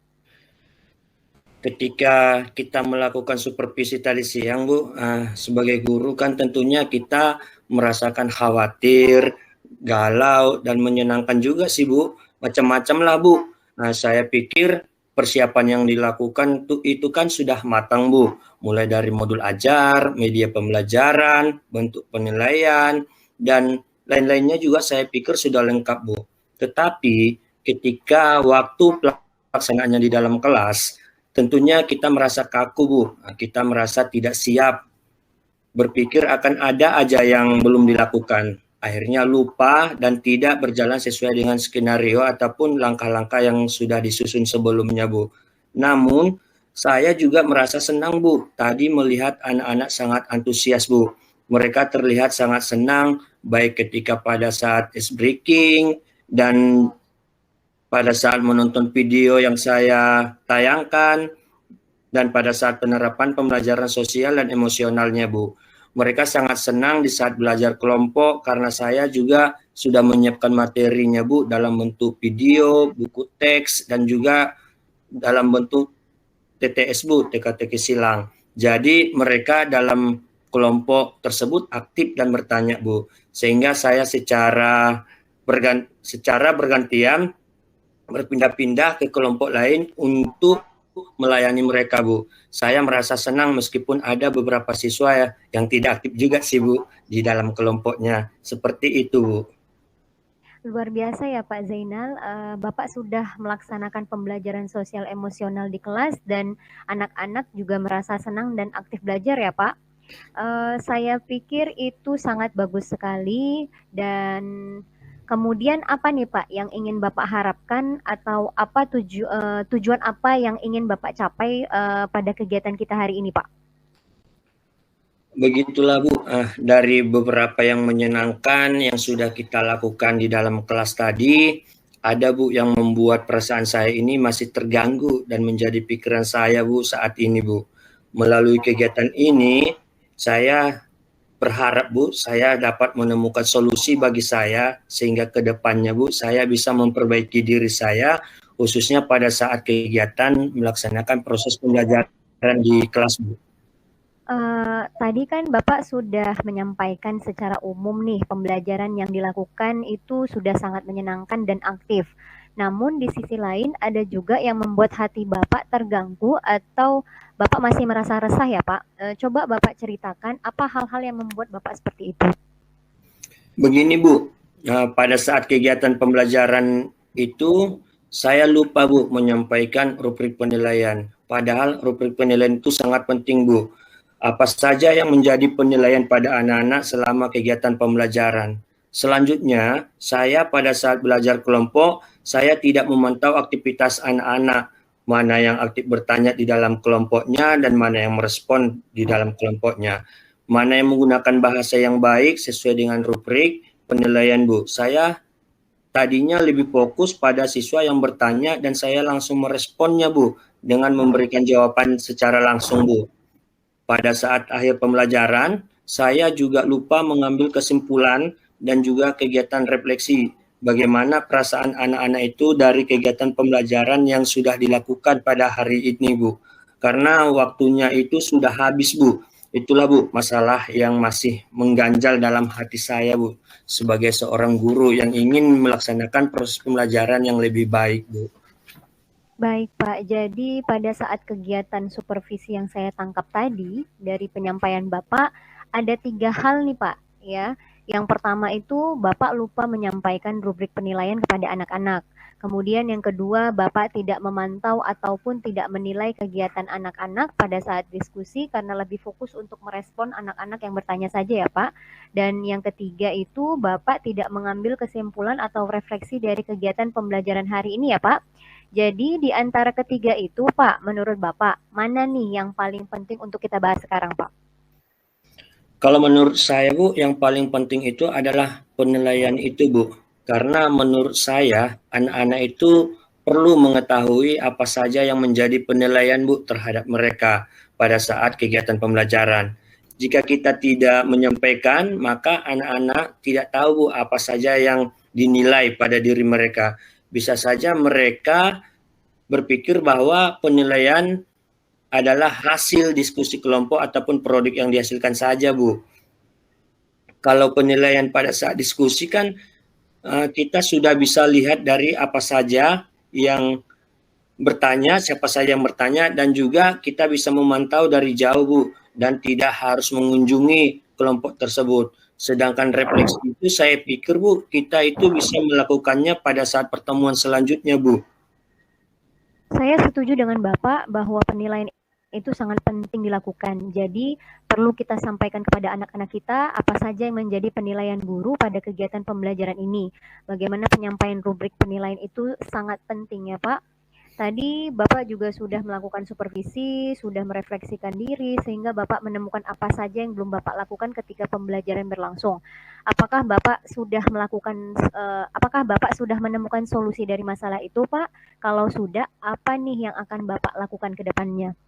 S3: Ketika kita melakukan supervisi tadi siang, Bu, sebagai guru kan tentunya kita merasakan khawatir, galau, dan menyenangkan juga sih, Bu. Macam-macam lah, Bu. Nah, saya pikir persiapan yang dilakukan itu kan sudah matang, Bu. Mulai dari modul ajar, media pembelajaran, bentuk penilaian, dan lain-lainnya juga saya pikir sudah lengkap, Bu. Tetapi ketika waktu pelaksanaannya di dalam kelas, tentunya kita merasa kaku, Bu. Kita merasa tidak siap. Berpikir akan ada aja yang belum dilakukan. Akhirnya lupa dan tidak berjalan sesuai dengan skenario ataupun langkah-langkah yang sudah disusun sebelumnya, Bu. Namun, saya juga merasa senang, Bu. Tadi melihat anak-anak sangat antusias, Bu. Mereka terlihat sangat senang, baik ketika pada saat ice breaking dan pada saat menonton video yang saya tayangkan, dan pada saat penerapan pembelajaran sosial dan emosionalnya, Bu. Mereka sangat senang di saat belajar kelompok karena saya juga sudah menyiapkan materinya, Bu, dalam bentuk video, buku teks, dan juga dalam bentuk TTS, Bu, teka-teki silang. Jadi mereka dalam kelompok tersebut aktif dan bertanya, Bu. Sehingga saya secara bergantian berpindah-pindah ke kelompok lain untuk melayani mereka, Bu. Saya merasa senang meskipun ada beberapa siswa yang tidak aktif juga sih, Bu, di dalam kelompoknya. Seperti itu, Bu.
S2: Luar biasa ya Pak Zainal, Bapak sudah melaksanakan pembelajaran sosial emosional di kelas dan anak-anak juga merasa senang dan aktif belajar ya Pak. Saya pikir itu sangat bagus sekali dan kemudian apa nih Pak yang ingin Bapak harapkan atau apa tujuan apa yang ingin Bapak capai pada kegiatan kita hari ini Pak?
S3: Begitulah, Bu, dari beberapa yang menyenangkan yang sudah kita lakukan di dalam kelas tadi, ada, Bu, yang membuat perasaan saya ini masih terganggu dan menjadi pikiran saya, Bu, saat ini, Bu. Melalui kegiatan ini, saya berharap, Bu, saya dapat menemukan solusi bagi saya sehingga ke depannya, Bu, saya bisa memperbaiki diri saya, khususnya pada saat kegiatan melaksanakan proses pembelajaran di kelas, Bu.
S2: Tadi kan Bapak sudah menyampaikan secara umum nih pembelajaran yang dilakukan itu sudah sangat menyenangkan dan aktif. Namun di sisi lain ada juga yang membuat hati Bapak terganggu atau Bapak masih merasa resah ya Pak? Coba Bapak ceritakan apa hal-hal yang membuat Bapak seperti itu?
S3: Begini, Bu, pada saat kegiatan pembelajaran itu saya lupa, Bu, menyampaikan rubrik penilaian. Padahal rubrik penilaian itu sangat penting, Bu. Apa saja yang menjadi penilaian pada anak-anak selama kegiatan pembelajaran. Selanjutnya, saya pada saat belajar kelompok, saya tidak memantau aktivitas anak-anak, mana yang aktif bertanya di dalam kelompoknya dan mana yang merespon di dalam kelompoknya. Mana yang menggunakan bahasa yang baik sesuai dengan rubrik penilaian, Bu. Saya tadinya lebih fokus pada siswa yang bertanya dan saya langsung meresponnya, Bu, dengan memberikan jawaban secara langsung, Bu. Pada saat akhir pembelajaran, saya juga lupa mengambil kesimpulan dan juga kegiatan refleksi bagaimana perasaan anak-anak itu dari kegiatan pembelajaran yang sudah dilakukan pada hari ini, Bu. Karena waktunya itu sudah habis, Bu. Itulah, Bu, masalah yang masih mengganjal dalam hati saya, Bu, sebagai seorang guru yang ingin melaksanakan proses pembelajaran yang lebih baik, Bu.
S2: Baik Pak, jadi pada saat kegiatan supervisi yang saya tangkap tadi dari penyampaian Bapak ada 3 hal nih Pak ya. Yang pertama itu Bapak lupa menyampaikan rubrik penilaian kepada anak-anak. Kemudian yang kedua Bapak tidak memantau ataupun tidak menilai kegiatan anak-anak pada saat diskusi karena lebih fokus untuk merespon anak-anak yang bertanya saja ya Pak. Dan yang ketiga itu Bapak tidak mengambil kesimpulan atau refleksi dari kegiatan pembelajaran hari ini ya Pak. Jadi di antara ketiga itu Pak, menurut Bapak, mana nih yang paling penting untuk kita bahas sekarang Pak?
S3: Kalau menurut saya, Bu, yang paling penting itu adalah penilaian itu, Bu. Karena menurut saya, anak-anak itu perlu mengetahui apa saja yang menjadi penilaian, Bu, terhadap mereka pada saat kegiatan pembelajaran. Jika kita tidak menyampaikan, maka anak-anak tidak tahu Bu apa saja yang dinilai pada diri mereka. Bisa saja mereka berpikir bahwa penilaian adalah hasil diskusi kelompok ataupun produk yang dihasilkan saja, Bu. Kalau penilaian pada saat diskusi kan kita sudah bisa lihat dari apa saja yang bertanya, siapa saja yang bertanya, dan juga kita bisa memantau dari jauh, Bu, dan tidak harus mengunjungi kelompok tersebut. Sedangkan refleksi itu saya pikir, Bu, kita itu bisa melakukannya pada saat pertemuan selanjutnya, Bu.
S2: Saya setuju dengan Bapak bahwa penilaian itu sangat penting dilakukan. Jadi perlu kita sampaikan kepada anak-anak kita apa saja yang menjadi penilaian guru pada kegiatan pembelajaran ini. Bagaimana penyampaian rubrik penilaian itu sangat penting ya Pak. Tadi Bapak juga sudah melakukan supervisi, sudah merefleksikan diri, sehingga Bapak menemukan apa saja yang belum Bapak lakukan ketika pembelajaran berlangsung. Apakah Bapak sudah apakah Bapak sudah menemukan solusi dari masalah itu, Pak? Kalau sudah, apa nih yang akan Bapak lakukan ke depannya?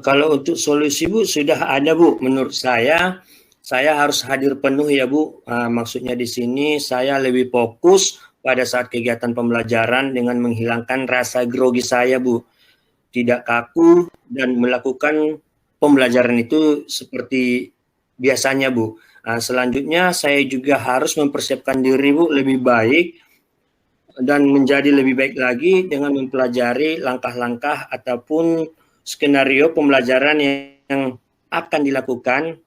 S3: Kalau untuk solusi, Bu, sudah ada, Bu. Menurut saya harus hadir penuh ya, Bu. Maksudnya di sini saya lebih fokus pada saat kegiatan pembelajaran dengan menghilangkan rasa grogi saya, Bu. Tidak kaku dan melakukan pembelajaran itu seperti biasanya, Bu. Selanjutnya saya juga harus mempersiapkan diri, Bu, lebih baik dan menjadi lebih baik lagi dengan mempelajari langkah-langkah ataupun skenario pembelajaran yang akan dilakukan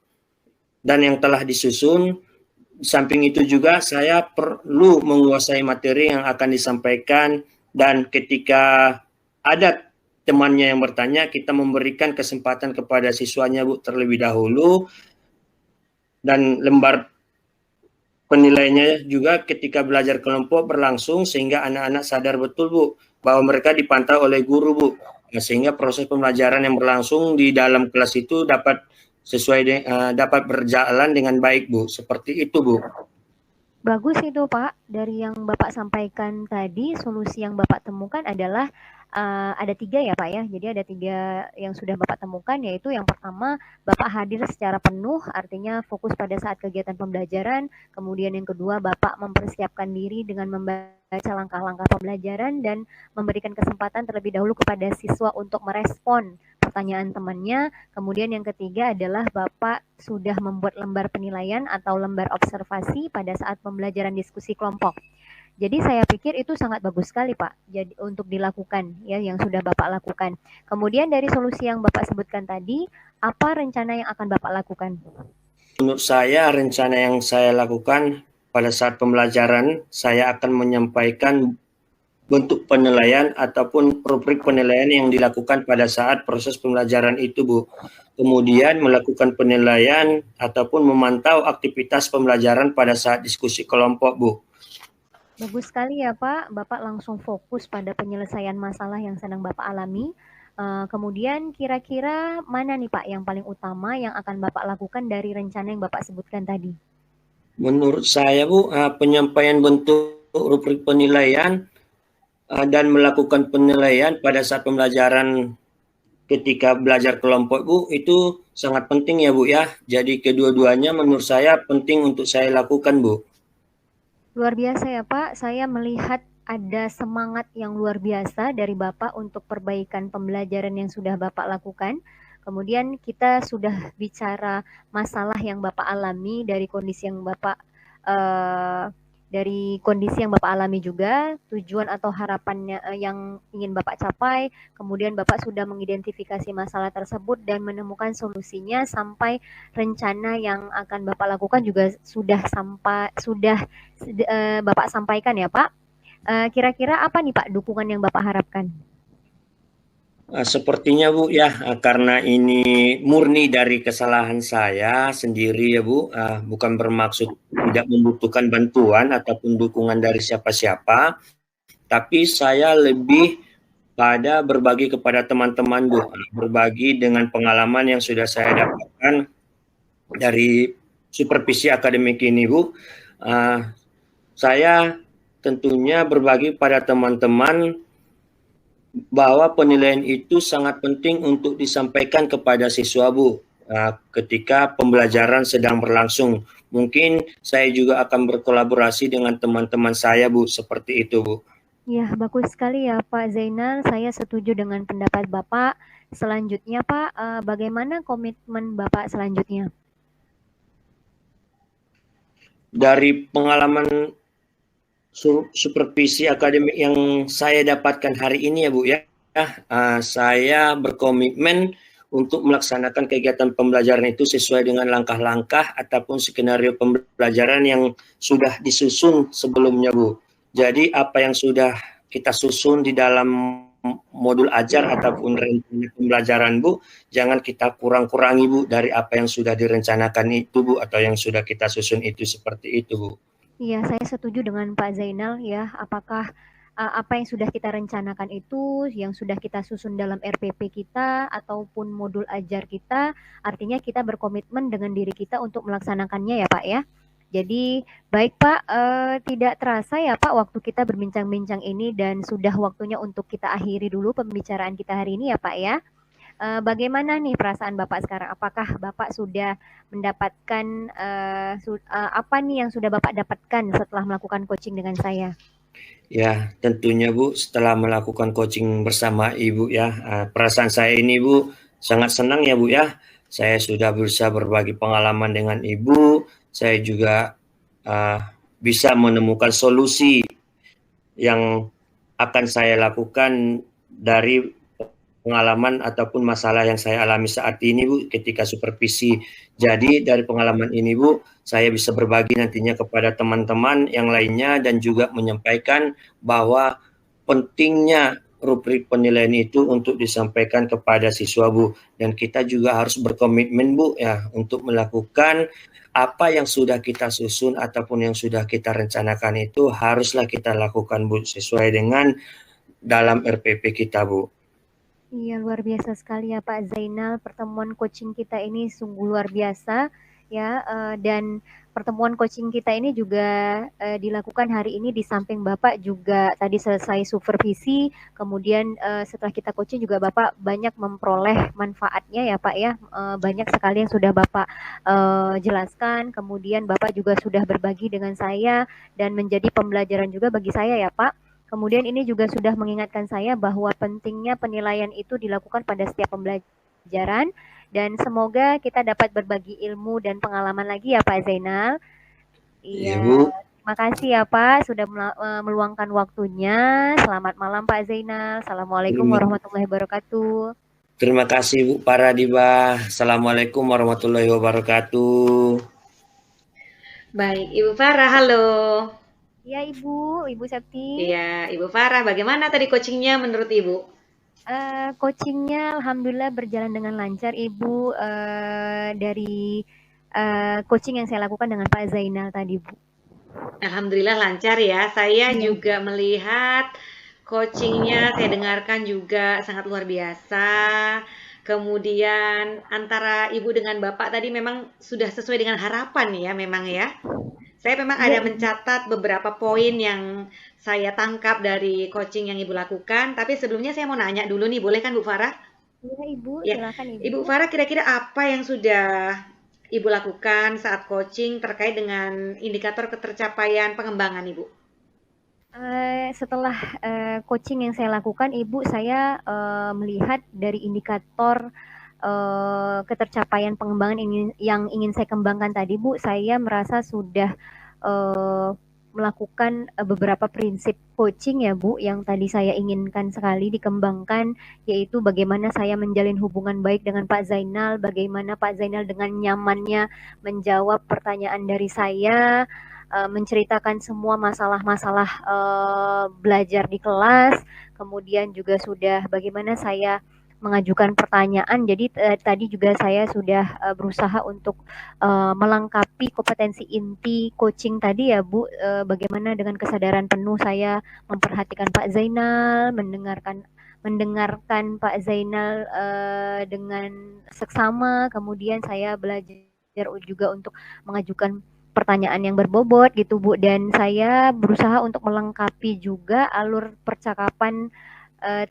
S3: dan yang telah disusun. Di samping itu juga saya perlu menguasai materi yang akan disampaikan, dan ketika ada temannya yang bertanya, kita memberikan kesempatan kepada siswanya, Bu, terlebih dahulu, dan lembar penilaiannya juga ketika belajar kelompok berlangsung sehingga anak-anak sadar betul, Bu, bahwa mereka dipantau oleh guru, Bu. Sehingga proses pembelajaran yang berlangsung di dalam kelas itu dapat dapat berjalan dengan baik, Bu. Seperti itu, Bu.
S2: Bagus itu Pak, dari yang Bapak sampaikan tadi, solusi yang Bapak temukan adalah ada 3 ya Pak ya. Jadi ada 3 yang sudah Bapak temukan, yaitu yang pertama Bapak hadir secara penuh, artinya fokus pada saat kegiatan pembelajaran. Kemudian yang kedua Bapak mempersiapkan diri dengan membaca langkah-langkah pembelajaran dan memberikan kesempatan terlebih dahulu kepada siswa untuk merespon pertanyaan temannya. Kemudian yang ketiga adalah Bapak sudah membuat lembar penilaian atau lembar observasi pada saat pembelajaran diskusi kelompok. Jadi saya pikir itu sangat bagus sekali Pak, jadi untuk dilakukan ya yang sudah Bapak lakukan. Kemudian dari solusi yang Bapak sebutkan tadi, apa rencana yang akan Bapak lakukan?
S3: Menurut saya rencana yang saya lakukan pada saat pembelajaran, saya akan menyampaikan bentuk penilaian ataupun rubrik penilaian yang dilakukan pada saat proses pembelajaran itu, Bu. Kemudian melakukan penilaian ataupun memantau aktivitas pembelajaran pada saat diskusi kelompok, Bu.
S2: Bagus sekali ya Pak, Bapak langsung fokus pada penyelesaian masalah yang sedang Bapak alami. Kemudian kira-kira mana nih Pak yang paling utama yang akan Bapak lakukan dari rencana yang Bapak sebutkan tadi?
S3: Menurut saya, Bu, penyampaian bentuk rubrik penilaian dan melakukan penilaian pada saat pembelajaran ketika belajar kelompok, Bu, itu sangat penting ya, Bu ya. Jadi kedua-duanya menurut saya penting untuk saya lakukan, Bu.
S2: Luar biasa ya Pak, saya melihat ada semangat yang luar biasa dari Bapak untuk perbaikan pembelajaran yang sudah Bapak lakukan. Kemudian kita sudah bicara masalah yang Bapak alami dari kondisi yang Bapak alami juga, tujuan atau harapannya yang ingin Bapak capai. Kemudian Bapak sudah mengidentifikasi masalah tersebut dan menemukan solusinya, sampai rencana yang akan Bapak lakukan juga sudah Bapak sampaikan ya Pak. Kira-kira apa nih Pak dukungan yang Bapak harapkan?
S3: Sepertinya, Bu ya, karena ini murni dari kesalahan saya sendiri ya, Bu, bukan bermaksud tidak membutuhkan bantuan ataupun dukungan dari siapa-siapa, tapi saya lebih pada berbagi kepada teman-teman, Bu, berbagi dengan pengalaman yang sudah saya dapatkan dari supervisi akademik ini, Bu. Saya tentunya berbagi pada teman-teman bahwa penilaian itu sangat penting untuk disampaikan kepada siswa, Bu. ketika pembelajaran sedang berlangsung. Mungkin saya juga akan berkolaborasi dengan teman-teman saya, Bu, seperti itu, Bu.
S2: Ya, bagus sekali ya Pak Zainal. Saya setuju dengan pendapat Bapak. Selanjutnya Pak, bagaimana komitmen Bapak selanjutnya?
S3: Dari pengalaman supervisi akademik yang saya dapatkan hari ini ya Bu ya, saya berkomitmen untuk melaksanakan kegiatan pembelajaran itu sesuai dengan langkah-langkah ataupun skenario pembelajaran yang sudah disusun sebelumnya Bu. Jadi apa yang sudah kita susun di dalam modul ajar ataupun rencana pembelajaran Bu, jangan kita kurang-kurangi Bu dari apa yang sudah direncanakan itu Bu, atau yang sudah kita susun itu seperti itu Bu.
S2: Iya, saya setuju dengan Pak Zainal ya. Apakah apa yang sudah kita rencanakan itu, yang sudah kita susun dalam RPP kita ataupun modul ajar kita, artinya kita berkomitmen dengan diri kita untuk melaksanakannya ya Pak ya. Jadi baik Pak, tidak terasa ya Pak waktu kita berbincang-bincang ini dan sudah waktunya untuk kita akhiri dulu pembicaraan kita hari ini ya Pak ya. Bagaimana nih perasaan Bapak sekarang? Apakah Bapak sudah mendapatkan apa nih yang sudah Bapak dapatkan setelah melakukan coaching dengan saya?
S3: Ya, tentunya Bu, setelah melakukan coaching bersama Ibu ya, perasaan saya ini Bu sangat senang ya Bu ya. Saya sudah berusaha berbagi pengalaman dengan Ibu. Saya juga bisa menemukan solusi yang akan saya lakukan dari pengalaman ataupun masalah yang saya alami saat ini Bu ketika supervisi. Jadi dari pengalaman ini Bu, saya bisa berbagi nantinya kepada teman-teman yang lainnya dan juga menyampaikan bahwa pentingnya rubrik penilaian itu untuk disampaikan kepada siswa Bu, dan kita juga harus berkomitmen Bu ya untuk melakukan apa yang sudah kita susun ataupun yang sudah kita rencanakan itu haruslah kita lakukan Bu sesuai dengan dalam RPP kita Bu.
S2: Iya, luar biasa sekali ya Pak Zainal. Pertemuan coaching kita ini sungguh luar biasa ya, dan pertemuan coaching kita ini juga dilakukan hari ini di samping Bapak juga tadi selesai supervisi, kemudian setelah kita coaching juga Bapak banyak memperoleh manfaatnya ya Pak ya, banyak sekali yang sudah Bapak jelaskan, kemudian Bapak juga sudah berbagi dengan saya dan menjadi pembelajaran juga bagi saya ya Pak. Kemudian ini juga sudah mengingatkan saya bahwa pentingnya penilaian itu dilakukan pada setiap pembelajaran dan semoga kita dapat berbagi ilmu dan pengalaman lagi ya Pak Zainal.
S3: Iya,
S2: Iya,
S3: Bu.
S2: terima kasih ya Pak sudah meluangkan waktunya. Selamat malam Pak Zainal. Assalamualaikum warahmatullahi wabarakatuh.
S3: Terima kasih Bu Paradiba. Assalamualaikum warahmatullahi wabarakatuh.
S1: Baik, Ibu Farah, halo.
S2: Iya Ibu Septi.
S1: Iya, Ibu Farah, bagaimana tadi coachingnya menurut Ibu?
S2: Coachingnya alhamdulillah berjalan dengan lancar Ibu, dari coaching yang saya lakukan dengan Pak Zainal tadi Bu.
S1: Alhamdulillah lancar ya. Saya
S2: Iya.
S1: juga melihat coachingnya, saya dengarkan juga sangat luar biasa. Kemudian antara Ibu dengan Bapak tadi memang sudah sesuai dengan harapan ya, memang ya. Saya memang ada mencatat beberapa poin yang saya tangkap dari coaching yang Ibu lakukan, tapi sebelumnya saya mau nanya dulu nih, boleh kan Bu Farah?
S2: Iya Ibu,
S1: Ya,
S2: silakan Ibu.
S1: Ibu Farah kira-kira apa yang sudah Ibu lakukan saat coaching terkait dengan indikator ketercapaian pengembangan Ibu?
S2: Setelah coaching yang saya lakukan, Ibu, saya melihat dari indikator ketercapaian pengembangan yang ingin saya kembangkan tadi, Bu, saya merasa sudah melakukan beberapa prinsip coaching ya Bu, yang tadi saya inginkan sekali dikembangkan, yaitu bagaimana saya menjalin hubungan baik dengan Pak Zainal, bagaimana Pak Zainal dengan nyamannya menjawab pertanyaan dari saya, menceritakan semua masalah-masalah belajar di kelas, kemudian juga sudah bagaimana saya mengajukan pertanyaan. Jadi tadi juga saya sudah berusaha untuk melengkapi kompetensi inti coaching tadi ya Bu, bagaimana dengan kesadaran penuh saya memperhatikan Pak Zainal, mendengarkan Pak Zainal dengan seksama, kemudian saya belajar juga untuk mengajukan pertanyaan yang berbobot gitu Bu, dan saya berusaha untuk melengkapi juga alur percakapan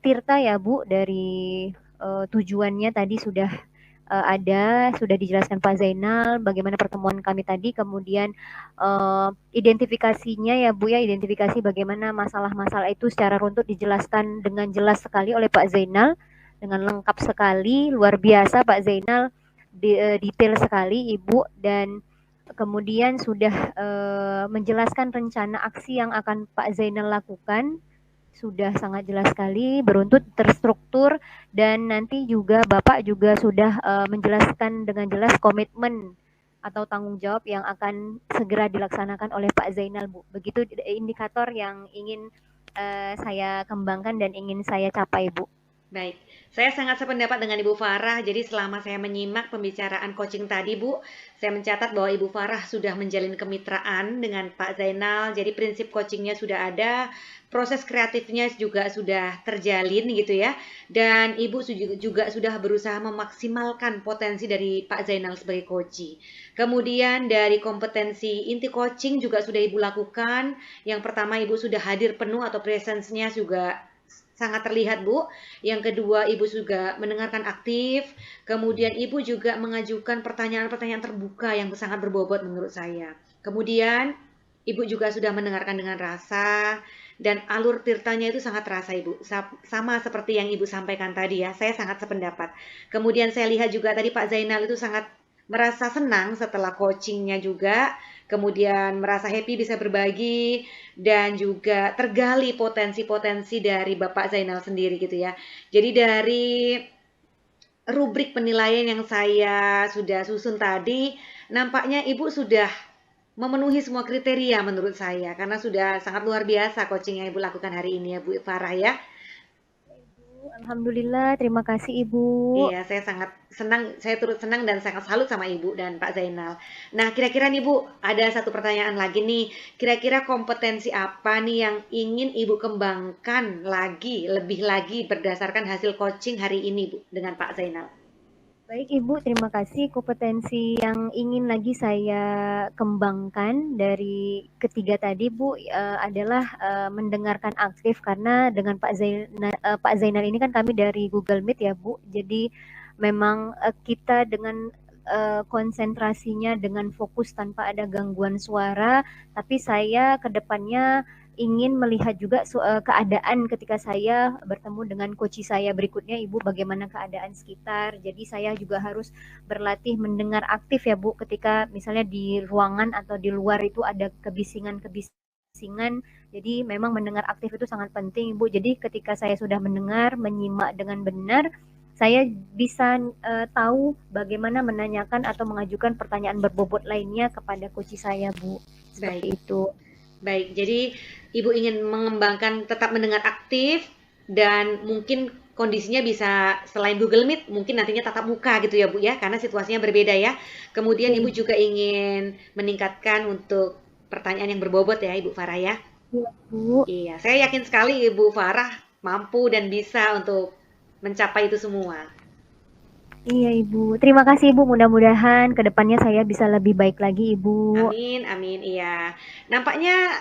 S2: Tirta ya Bu, dari tujuannya tadi sudah ada, sudah dijelaskan Pak Zainal bagaimana pertemuan kami tadi, kemudian identifikasinya ya Bu ya, identifikasi bagaimana masalah-masalah itu secara runtut dijelaskan dengan jelas sekali oleh Pak Zainal, dengan lengkap sekali, luar biasa Pak Zainal, detail sekali Ibu, dan kemudian sudah menjelaskan rencana aksi yang akan Pak Zainal lakukan, sudah sangat jelas sekali, beruntut, terstruktur, dan nanti juga Bapak juga sudah menjelaskan dengan jelas komitmen atau tanggung jawab yang akan segera dilaksanakan oleh Pak Zainal, Bu. Begitu indikator yang ingin saya kembangkan dan ingin saya capai, Bu.
S1: Baik, saya sangat sependapat dengan Ibu Farah. Jadi selama saya menyimak pembicaraan coaching tadi, Bu, saya mencatat bahwa Ibu Farah sudah menjalin kemitraan dengan Pak Zainal. Jadi prinsip coachingnya sudah ada, proses kreatifnya juga sudah terjalin gitu ya. Dan Ibu juga sudah berusaha memaksimalkan potensi dari Pak Zainal sebagai coach. Kemudian dari kompetensi inti coaching juga sudah Ibu lakukan. Yang pertama Ibu sudah hadir penuh atau presence-nya juga sangat terlihat, Bu. Yang kedua, Ibu juga mendengarkan aktif. Kemudian Ibu juga mengajukan pertanyaan-pertanyaan terbuka yang sangat berbobot menurut saya. Kemudian Ibu juga sudah mendengarkan dengan rasa, dan alur tirtanya itu sangat terasa, Ibu. Sama seperti yang Ibu sampaikan tadi ya, saya sangat sependapat. Kemudian saya lihat juga tadi Pak Zainal itu sangat merasa senang setelah coachingnya juga, kemudian merasa happy bisa berbagi, dan juga tergali potensi-potensi dari Bapak Zainal sendiri gitu ya. Jadi dari rubrik penilaian yang saya sudah susun tadi, nampaknya Ibu sudah memenuhi semua kriteria menurut saya, karena sudah sangat luar biasa coaching yang Ibu lakukan hari ini ya Bu Farah ya.
S2: Alhamdulillah, terima kasih Ibu.
S1: Iya, saya sangat senang, saya turut senang dan sangat salut sama Ibu dan Pak Zainal. Nah, kira-kira nih Bu, ada satu pertanyaan lagi nih. Kira-kira kompetensi apa nih yang ingin Ibu kembangkan lagi, lebih lagi berdasarkan hasil coaching hari ini Bu, dengan Pak Zainal?
S2: Baik Ibu, terima kasih. Kompetensi yang ingin lagi saya kembangkan dari ketiga tadi Bu adalah mendengarkan aktif, karena dengan Pak Zainal ini kan kami dari Google Meet ya Bu. Jadi memang kita dengan konsentrasinya dengan fokus tanpa ada gangguan suara, tapi saya ke depannya ingin melihat juga keadaan ketika saya bertemu dengan coach saya berikutnya, Ibu, bagaimana keadaan sekitar. Jadi saya juga harus berlatih mendengar aktif ya Bu, ketika misalnya di ruangan atau di luar itu ada kebisingan. Jadi memang mendengar aktif itu sangat penting, Ibu. Jadi ketika saya sudah mendengar, menyimak dengan benar, saya bisa tahu bagaimana menanyakan atau mengajukan pertanyaan berbobot lainnya kepada coach saya, Bu. Seperti itu.
S1: Baik, jadi Ibu ingin mengembangkan tetap mendengar aktif, dan mungkin kondisinya bisa selain Google Meet, mungkin nantinya tatap muka gitu ya Bu ya, karena situasinya berbeda ya. Kemudian Ibu juga ingin meningkatkan untuk pertanyaan yang berbobot ya Ibu Farah ya.
S2: Iya Bu.
S1: Iya, saya yakin sekali Ibu Farah mampu dan bisa untuk mencapai itu semua.
S2: Iya Ibu, terima kasih Ibu, mudah-mudahan kedepannya saya bisa lebih baik lagi Ibu.
S1: Amin, amin, iya. Nampaknya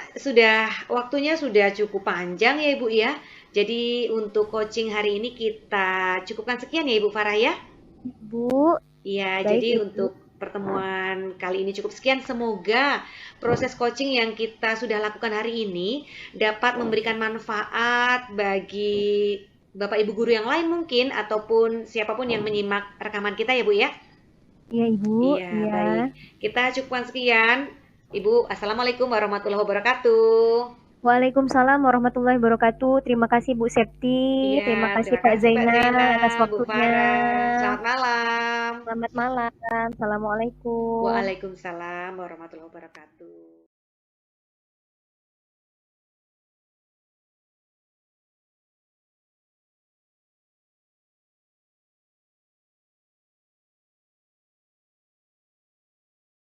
S1: waktunya sudah cukup panjang ya Ibu ya. Jadi untuk coaching hari ini kita cukupkan sekian ya Ibu Farah ya.
S2: Ibu.
S1: Iya,
S2: Baik,
S1: jadi
S2: Ibu.
S1: untuk pertemuan kali ini cukup sekian. Semoga proses coaching yang kita sudah lakukan hari ini dapat memberikan manfaat bagi Bapak Ibu guru yang lain mungkin, ataupun siapapun yang menyimak rekaman kita ya Bu ya.
S2: Iya Ibu.
S1: Iya, baik. Kita cukupkan sekian. Ibu, Assalamualaikum warahmatullahi wabarakatuh.
S2: Waalaikumsalam warahmatullahi wabarakatuh. Terima kasih Bu Septi.
S1: Iya,
S2: Terima kasih
S1: terima
S2: Pak
S1: kasih Mbak
S2: Zainal atas
S1: Zainal, Bu
S2: waktunya.
S1: Farah. Selamat malam.
S2: Selamat malam. Assalamualaikum.
S1: Waalaikumsalam warahmatullahi wabarakatuh.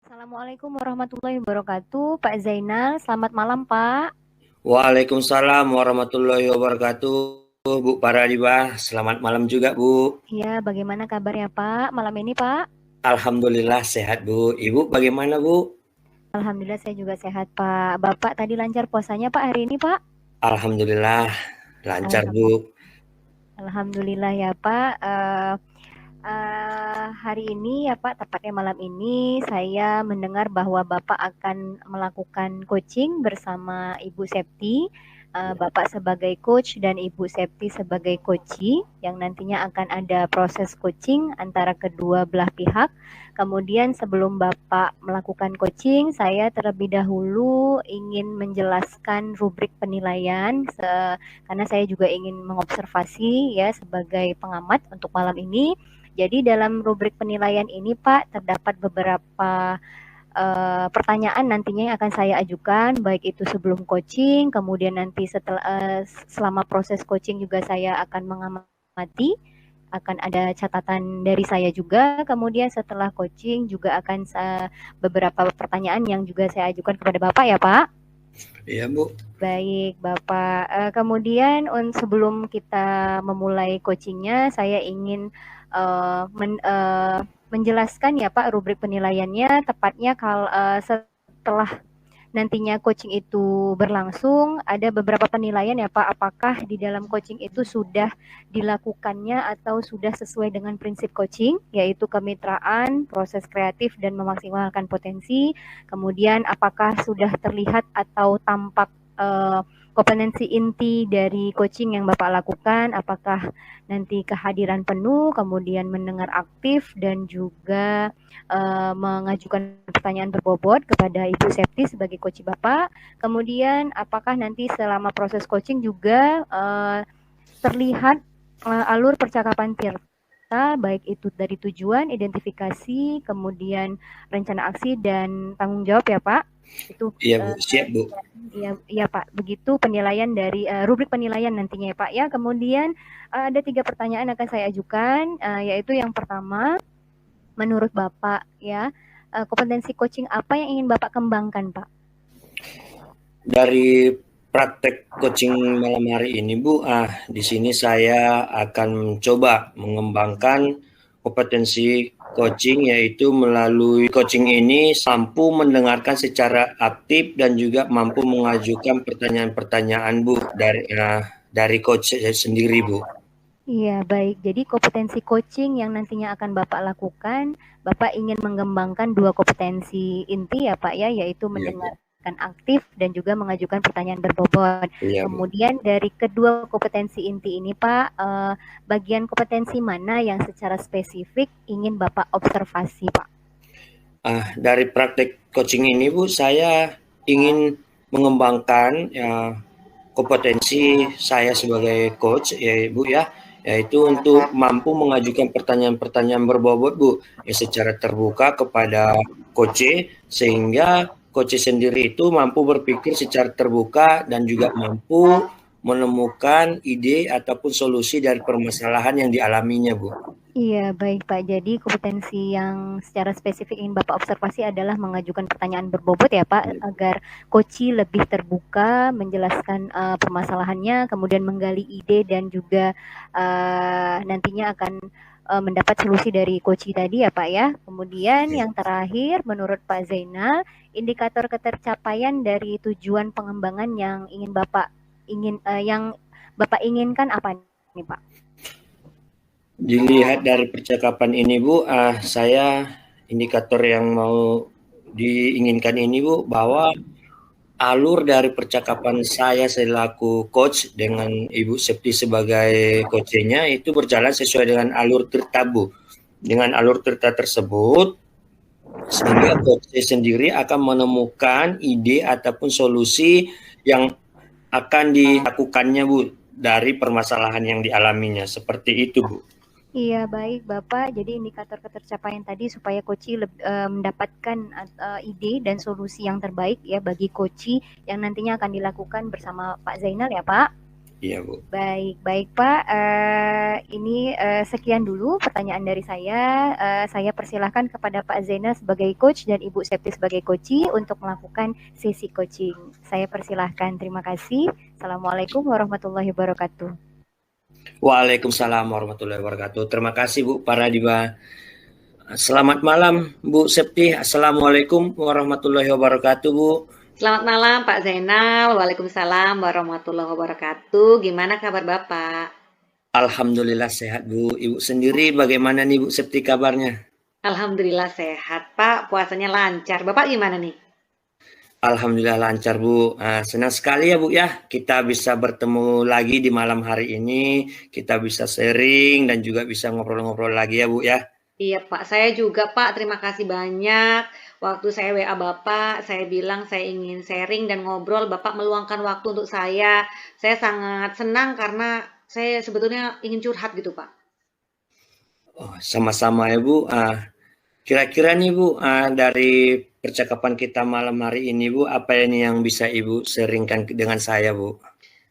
S2: Assalamualaikum warahmatullahi wabarakatuh. Pak Zainal, selamat malam Pak.
S3: Waalaikumsalam warahmatullahi wabarakatuh. Bu Paradiba, selamat malam juga Bu.
S2: Iya, bagaimana kabarnya Pak malam ini Pak?
S3: Alhamdulillah sehat Bu. Ibu bagaimana Bu?
S2: Alhamdulillah saya juga sehat Pak. Bapak tadi lancar puasanya Pak hari ini Pak?
S3: Alhamdulillah lancar Bu.
S2: Alhamdulillah ya Pak. hari ini ya Pak, tepatnya malam ini saya mendengar bahwa Bapak akan melakukan coaching bersama Ibu Septi. Bapak sebagai coach dan Ibu Septi sebagai coachee yang nantinya akan ada proses coaching antara kedua belah pihak. Kemudian sebelum Bapak melakukan coaching, saya terlebih dahulu ingin menjelaskan rubrik penilaian karena saya juga ingin mengobservasi ya sebagai pengamat untuk malam ini. Jadi dalam rubrik penilaian ini Pak terdapat beberapa pertanyaan nantinya yang akan saya ajukan, baik itu sebelum coaching, kemudian nanti setelah selama proses coaching juga saya akan mengamati, akan ada catatan dari saya juga, kemudian setelah coaching juga akan beberapa pertanyaan yang juga saya ajukan kepada Bapak ya Pak.
S3: Iya Bu.
S2: Baik Bapak, kemudian sebelum kita memulai coachingnya, saya ingin menjelaskan ya Pak rubrik penilaiannya, tepatnya kalau setelah nantinya coaching itu berlangsung, ada beberapa penilaian ya Pak, apakah di dalam coaching itu sudah dilakukannya atau sudah sesuai dengan prinsip coaching, yaitu kemitraan, proses kreatif, dan memaksimalkan potensi, kemudian apakah sudah terlihat atau tampak kompetensi inti dari coaching yang Bapak lakukan, apakah nanti kehadiran penuh, kemudian mendengar aktif, dan juga mengajukan pertanyaan berbobot kepada Ibu Septi sebagai coach Bapak. Kemudian apakah nanti selama proses coaching juga terlihat alur percakapan Tirta, baik itu dari tujuan, identifikasi, kemudian rencana aksi, dan tanggung jawab ya Pak. Itu
S3: Iya Bu, siap Bu.
S2: Iya Pak, begitu penilaian dari rubrik penilaian nantinya ya Pak ya. Kemudian ada 3 pertanyaan akan saya ajukan, yaitu yang pertama, menurut Bapak ya, kompetensi coaching apa yang ingin Bapak kembangkan Pak?
S3: Dari praktek coaching malam hari ini Bu, di sini saya akan mencoba mengembangkan kompetensi coaching, yaitu melalui coaching ini mampu mendengarkan secara aktif dan juga mampu mengajukan pertanyaan-pertanyaan Bu dari coach sendiri Bu.
S2: Iya baik, jadi kompetensi coaching yang nantinya akan Bapak lakukan, Bapak ingin mengembangkan 2 kompetensi inti ya Pak ya, yaitu mendengarkan aktif dan juga mengajukan pertanyaan berbobot.
S3: Iya, Bu.
S2: Kemudian dari kedua kompetensi inti ini Pak, bagian kompetensi mana yang secara spesifik ingin Bapak observasi Pak?
S3: Dari praktek coaching ini Bu, saya ingin mengembangkan kompetensi saya sebagai coach ya Bu ya, yaitu untuk mampu mengajukan pertanyaan-pertanyaan berbobot Bu, ya secara terbuka kepada coach, sehingga coach sendiri itu mampu berpikir secara terbuka dan juga mampu menemukan ide ataupun solusi dari permasalahan yang dialaminya Bu.
S2: Iya, baik Pak. Jadi kompetensi yang secara spesifik ingin Bapak observasi adalah mengajukan pertanyaan berbobot ya Pak, agar coachee lebih terbuka menjelaskan permasalahannya, kemudian menggali ide dan juga nantinya akan mendapat solusi dari coachee tadi ya Pak ya. Kemudian yang terakhir, menurut Pak Zainal, indikator ketercapaian dari tujuan pengembangan yang Bapak inginkan apa nih Pak?
S3: Dilihat dari percakapan ini Bu, saya indikator yang mau diinginkan ini Bu, bahwa alur dari percakapan saya selaku coach dengan Ibu Septi sebagai coachnya itu berjalan sesuai dengan alur Tirta Bu. Dengan alur Tirta tersebut, sehingga coach sendiri akan menemukan ide ataupun solusi yang akan dilakukannya Bu dari permasalahan yang dialaminya. Seperti itu Bu.
S2: Iya baik Bapak, jadi indikator ketercapaian tadi supaya coachee mendapatkan ide dan solusi yang terbaik ya bagi coachee yang nantinya akan dilakukan bersama Pak Zainal ya Pak.
S3: Iya Bu.
S2: Baik Pak, ini sekian dulu pertanyaan dari saya. Saya persilahkan kepada Pak Zainal sebagai coach dan Ibu Septi sebagai coachee untuk melakukan sesi coaching. Saya persilahkan, terima kasih. Assalamualaikum warahmatullahi wabarakatuh.
S3: Waalaikumsalam warahmatullahi wabarakatuh. Terima kasih Bu Paradiba. Selamat malam Bu Septi. Assalamualaikum warahmatullahi wabarakatuh Bu.
S1: Selamat malam Pak Zainal. Waalaikumsalam warahmatullahi wabarakatuh. Gimana kabar Bapak?
S3: Alhamdulillah sehat Bu. Ibu sendiri bagaimana nih Bu, seperti kabarnya?
S1: Alhamdulillah sehat, Pak. Puasanya lancar. Bapak gimana nih?
S3: Alhamdulillah lancar Bu. Senang sekali ya Bu ya, kita bisa bertemu lagi di malam hari ini. Kita bisa sharing dan juga bisa ngobrol-ngobrol lagi ya Bu ya.
S1: Iya, Pak. Saya juga, Pak. Terima kasih banyak. Waktu saya WA Bapak, saya bilang saya ingin sharing dan ngobrol. Bapak meluangkan waktu untuk saya. Saya sangat senang karena saya sebetulnya ingin curhat gitu, Pak.
S3: Oh, sama-sama ya Bu. Kira-kira nih Bu, dari percakapan kita malam hari ini Bu, apa ini yang bisa Ibu sharingkan dengan saya Bu?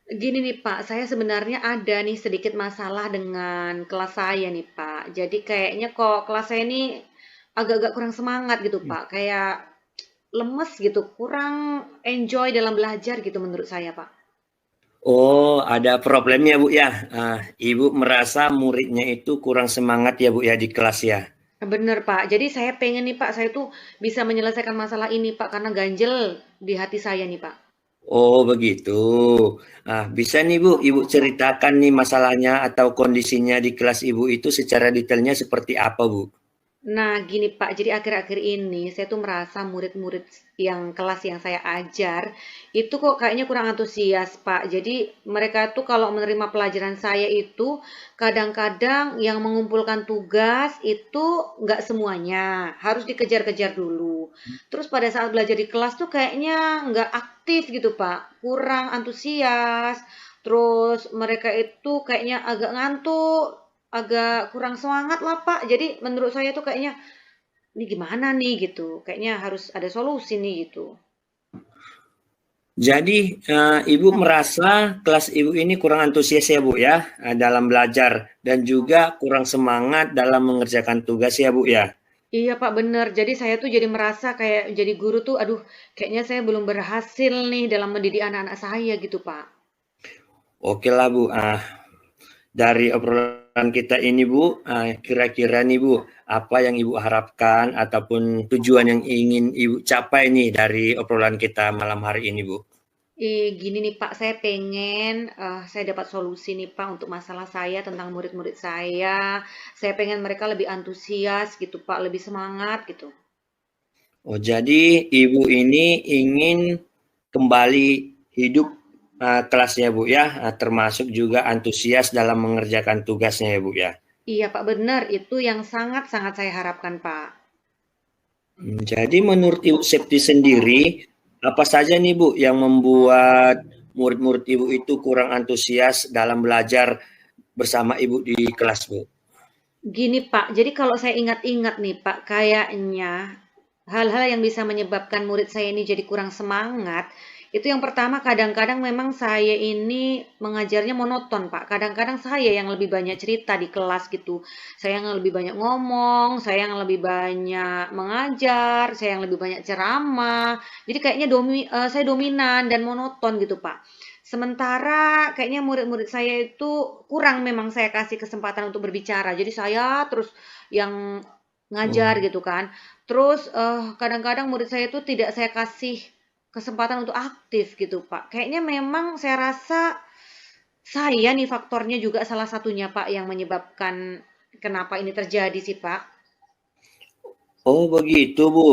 S1: Gini nih Pak, saya sebenarnya ada nih sedikit masalah dengan kelas saya nih Pak. Jadi kayaknya kok kelas saya ini agak-agak kurang semangat gitu Pak. Kayak lemes gitu, kurang enjoy dalam belajar gitu menurut saya Pak.
S3: Oh, ada problemnya Bu ya. Ibu merasa muridnya itu kurang semangat ya Bu ya di kelas ya.
S1: Bener Pak, jadi saya pengen nih Pak, saya tuh bisa menyelesaikan masalah ini Pak, karena ganjel di hati saya nih Pak.
S3: Oh, begitu. Bisa nih Bu, Ibu ceritakan nih masalahnya atau kondisinya di kelas Ibu itu secara detailnya seperti apa Bu?
S1: Nah, gini Pak, jadi akhir-akhir ini saya tuh merasa murid-murid yang kelas yang saya ajar itu kok kayaknya kurang antusias Pak. Jadi mereka tuh kalau menerima pelajaran saya itu kadang-kadang yang mengumpulkan tugas itu nggak semuanya, harus dikejar-kejar dulu. Terus pada saat belajar di kelas tuh kayaknya nggak aktif gitu Pak, kurang antusias. Terus mereka itu kayaknya agak ngantuk, agak kurang semangat lah Pak. Jadi menurut saya tuh kayaknya ini gimana nih gitu. Kayaknya harus ada solusi nih gitu.
S3: Jadi Ibu merasa kelas Ibu ini kurang antusias ya Bu ya dalam belajar dan juga kurang semangat dalam mengerjakan tugas ya Bu ya.
S1: Iya Pak bener. Jadi saya tuh jadi merasa kayak jadi guru tuh aduh kayaknya saya belum berhasil nih dalam mendidik anak-anak saya gitu Pak.
S3: Oke lah Bu. Dari obrolan kita ini Bu, kira-kira nih Bu, apa yang Ibu harapkan ataupun tujuan yang ingin Ibu capai nih dari obrolan kita malam hari ini Bu?
S1: Gini nih Pak, saya pengen saya dapat solusi nih Pak untuk masalah saya tentang murid-murid saya. Saya pengen mereka lebih antusias gitu Pak, lebih semangat gitu.
S3: Oh, jadi Ibu ini ingin kembali hidup kelasnya Bu ya, termasuk juga antusias dalam mengerjakan tugasnya ya Bu ya.
S1: Iya Pak bener, itu yang sangat-sangat saya harapkan Pak.
S3: Jadi menurut Ibu Septi sendiri, apa saja nih Bu yang membuat murid-murid Ibu itu kurang antusias dalam belajar bersama Ibu di kelas Bu?
S1: Gini Pak, jadi kalau saya ingat-ingat nih Pak, kayaknya hal-hal yang bisa menyebabkan murid saya ini jadi kurang semangat, itu yang pertama kadang-kadang memang saya ini mengajarnya monoton Pak. Kadang-kadang saya yang lebih banyak cerita di kelas gitu. Saya yang lebih banyak ngomong, saya yang lebih banyak mengajar, saya yang lebih banyak ceramah. Jadi kayaknya saya dominan dan monoton gitu Pak. Sementara kayaknya murid-murid saya itu kurang memang saya kasih kesempatan untuk berbicara. Jadi saya terus yang ngajar
S3: Oh,
S1: gitu kan. Terus kadang-kadang murid saya itu tidak saya kasih kesempatan untuk aktif gitu Pak. Kayaknya memang saya rasa saya nih faktornya juga salah satunya Pak yang menyebabkan kenapa ini terjadi sih Pak.
S3: oh begitu Bu.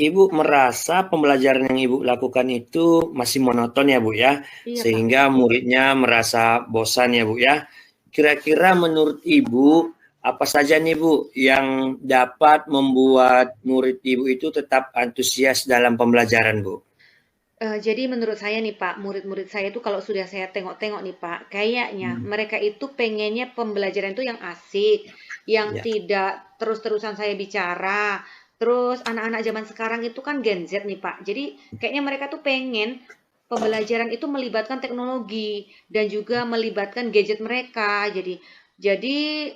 S3: Ibu merasa pembelajaran yang Ibu lakukan itu masih monoton ya Bu ya,
S1: Iya Pak.
S3: sehingga muridnya merasa bosan ya Bu ya. Kira-kira menurut Ibu, apa saja nih Bu yang dapat membuat murid Ibu itu tetap antusias dalam pembelajaran Bu?
S1: Jadi menurut saya nih Pak, murid-murid saya itu kalau sudah saya tengok-tengok nih Pak, kayaknya
S3: Hmm,
S1: mereka itu pengennya pembelajaran itu yang asik, yang
S3: ya.
S1: tidak terus-terusan saya bicara. Terus anak-anak zaman sekarang itu kan Gen Z nih Pak. Jadi kayaknya mereka tuh pengen pembelajaran itu melibatkan teknologi dan juga melibatkan gadget mereka. Jadi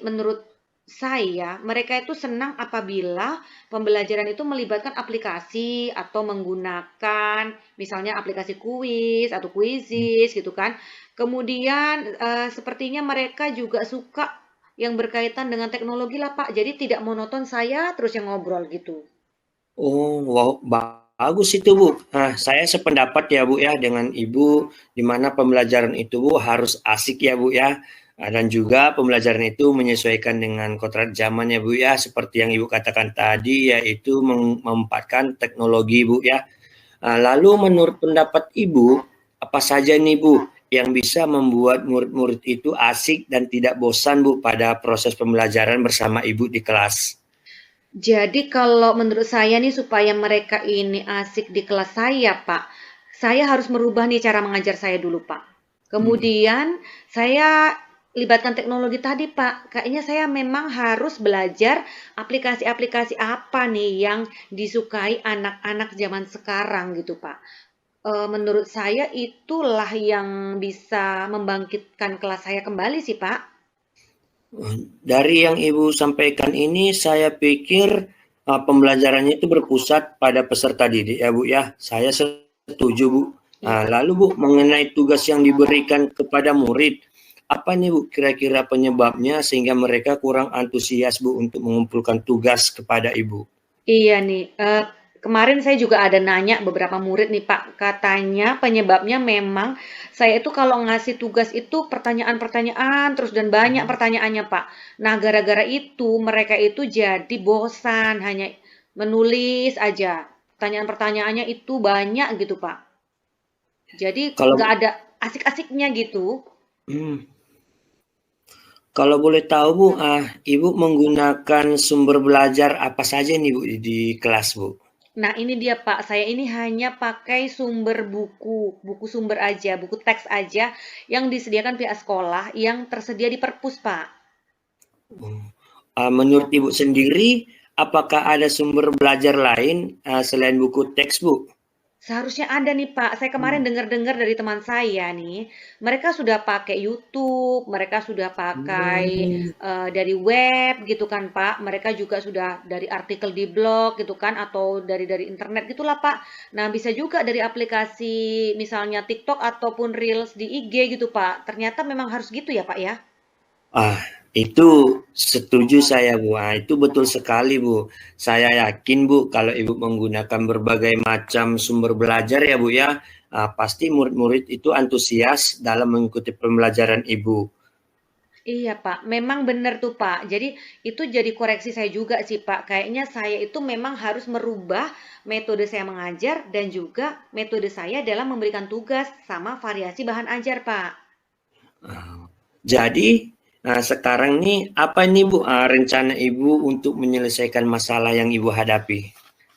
S1: menurut saya, mereka itu senang apabila pembelajaran itu melibatkan aplikasi atau menggunakan misalnya aplikasi kuis atau kuisis gitu kan. Kemudian sepertinya mereka juga suka yang berkaitan dengan teknologi lah Pak. Jadi tidak monoton saya terus yang ngobrol gitu.
S3: Oh, wow, bagus itu Bu. Saya sependapat ya Bu ya dengan Ibu, di mana pembelajaran itu Bu harus asik ya Bu ya. Dan juga pembelajaran itu menyesuaikan dengan kontrak zaman ya Bu ya, seperti yang Ibu katakan tadi, yaitu memanfaatkan teknologi Bu ya. Lalu menurut pendapat Ibu, apa saja nih Bu yang bisa membuat murid-murid itu asik dan tidak bosan Bu pada proses pembelajaran bersama Ibu di kelas?
S1: Jadi kalau menurut saya nih supaya mereka ini asik di kelas saya, Pak, saya harus merubah nih cara mengajar saya dulu, Pak. Kemudian saya libatkan teknologi tadi, Pak. Kayaknya saya memang harus belajar aplikasi-aplikasi apa nih yang disukai anak-anak zaman sekarang gitu, Pak. Menurut saya itulah yang bisa membangkitkan kelas saya kembali sih, Pak.
S3: Dari yang Ibu sampaikan ini, saya pikir pembelajarannya itu berpusat pada peserta didik ya Bu ya. Saya setuju Bu. Lalu Bu, mengenai tugas yang diberikan kepada murid, apa nih Bu kira-kira penyebabnya sehingga mereka kurang antusias Bu untuk mengumpulkan tugas kepada Ibu?
S1: Iya nih, kemarin saya juga ada nanya beberapa murid nih Pak, katanya penyebabnya memang saya itu kalau ngasih tugas itu pertanyaan-pertanyaan terus dan banyak pertanyaannya Pak. Nah gara-gara itu mereka itu jadi bosan hanya menulis aja. Pertanyaan-pertanyaannya itu banyak gitu Pak. Jadi
S3: Kalau
S1: nggak ada asik-asiknya gitu.
S3: hmm, kalau boleh tahu Bu, Ibu menggunakan sumber belajar apa saja nih Bu di kelas Bu?
S1: Nah, ini dia Pak, saya ini hanya pakai sumber buku, buku sumber aja, buku teks aja yang disediakan pihak sekolah yang tersedia di perpus, Pak.
S3: Menurut Ibu sendiri, apakah ada sumber belajar lain selain buku teks Bu?
S1: Seharusnya ada nih Pak, saya kemarin dengar-dengar dari teman saya nih, mereka sudah pakai YouTube, mereka sudah pakai dari web gitu kan Pak, mereka juga sudah dari artikel di blog gitu kan, atau dari internet gitulah Pak. Nah bisa juga dari aplikasi misalnya TikTok ataupun Reels di IG gitu Pak, ternyata memang harus gitu ya Pak ya?
S3: Itu setuju saya Bu. Itu betul sekali Bu. Saya yakin Bu kalau Ibu menggunakan berbagai macam sumber belajar ya Bu ya, pasti murid-murid itu antusias dalam mengikuti pembelajaran Ibu.
S1: Iya Pak, memang benar tuh Pak. Jadi itu jadi koreksi saya juga sih Pak. Kayaknya saya itu memang harus merubah metode saya mengajar dan juga metode saya dalam memberikan tugas sama variasi bahan ajar Pak.
S3: Jadi sekarang nih apa nih Bu rencana Ibu untuk menyelesaikan masalah yang Ibu hadapi?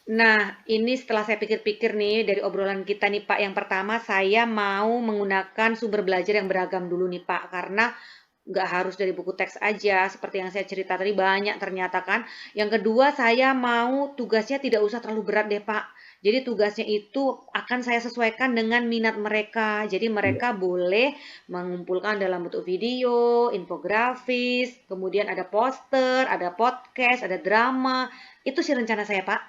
S1: Nah, ini setelah saya pikir-pikir nih dari obrolan kita nih Pak. Yang pertama saya mau menggunakan sumber belajar yang beragam dulu nih Pak. Karena nggak harus dari buku teks aja, seperti yang saya cerita tadi banyak ternyata kan. Yang kedua, saya mau tugasnya tidak usah terlalu berat deh, Pak. Jadi tugasnya itu akan saya sesuaikan dengan minat mereka. Jadi mereka boleh mengumpulkan dalam bentuk video, infografis, kemudian ada poster, ada podcast, ada drama. Itu sih rencana saya, Pak.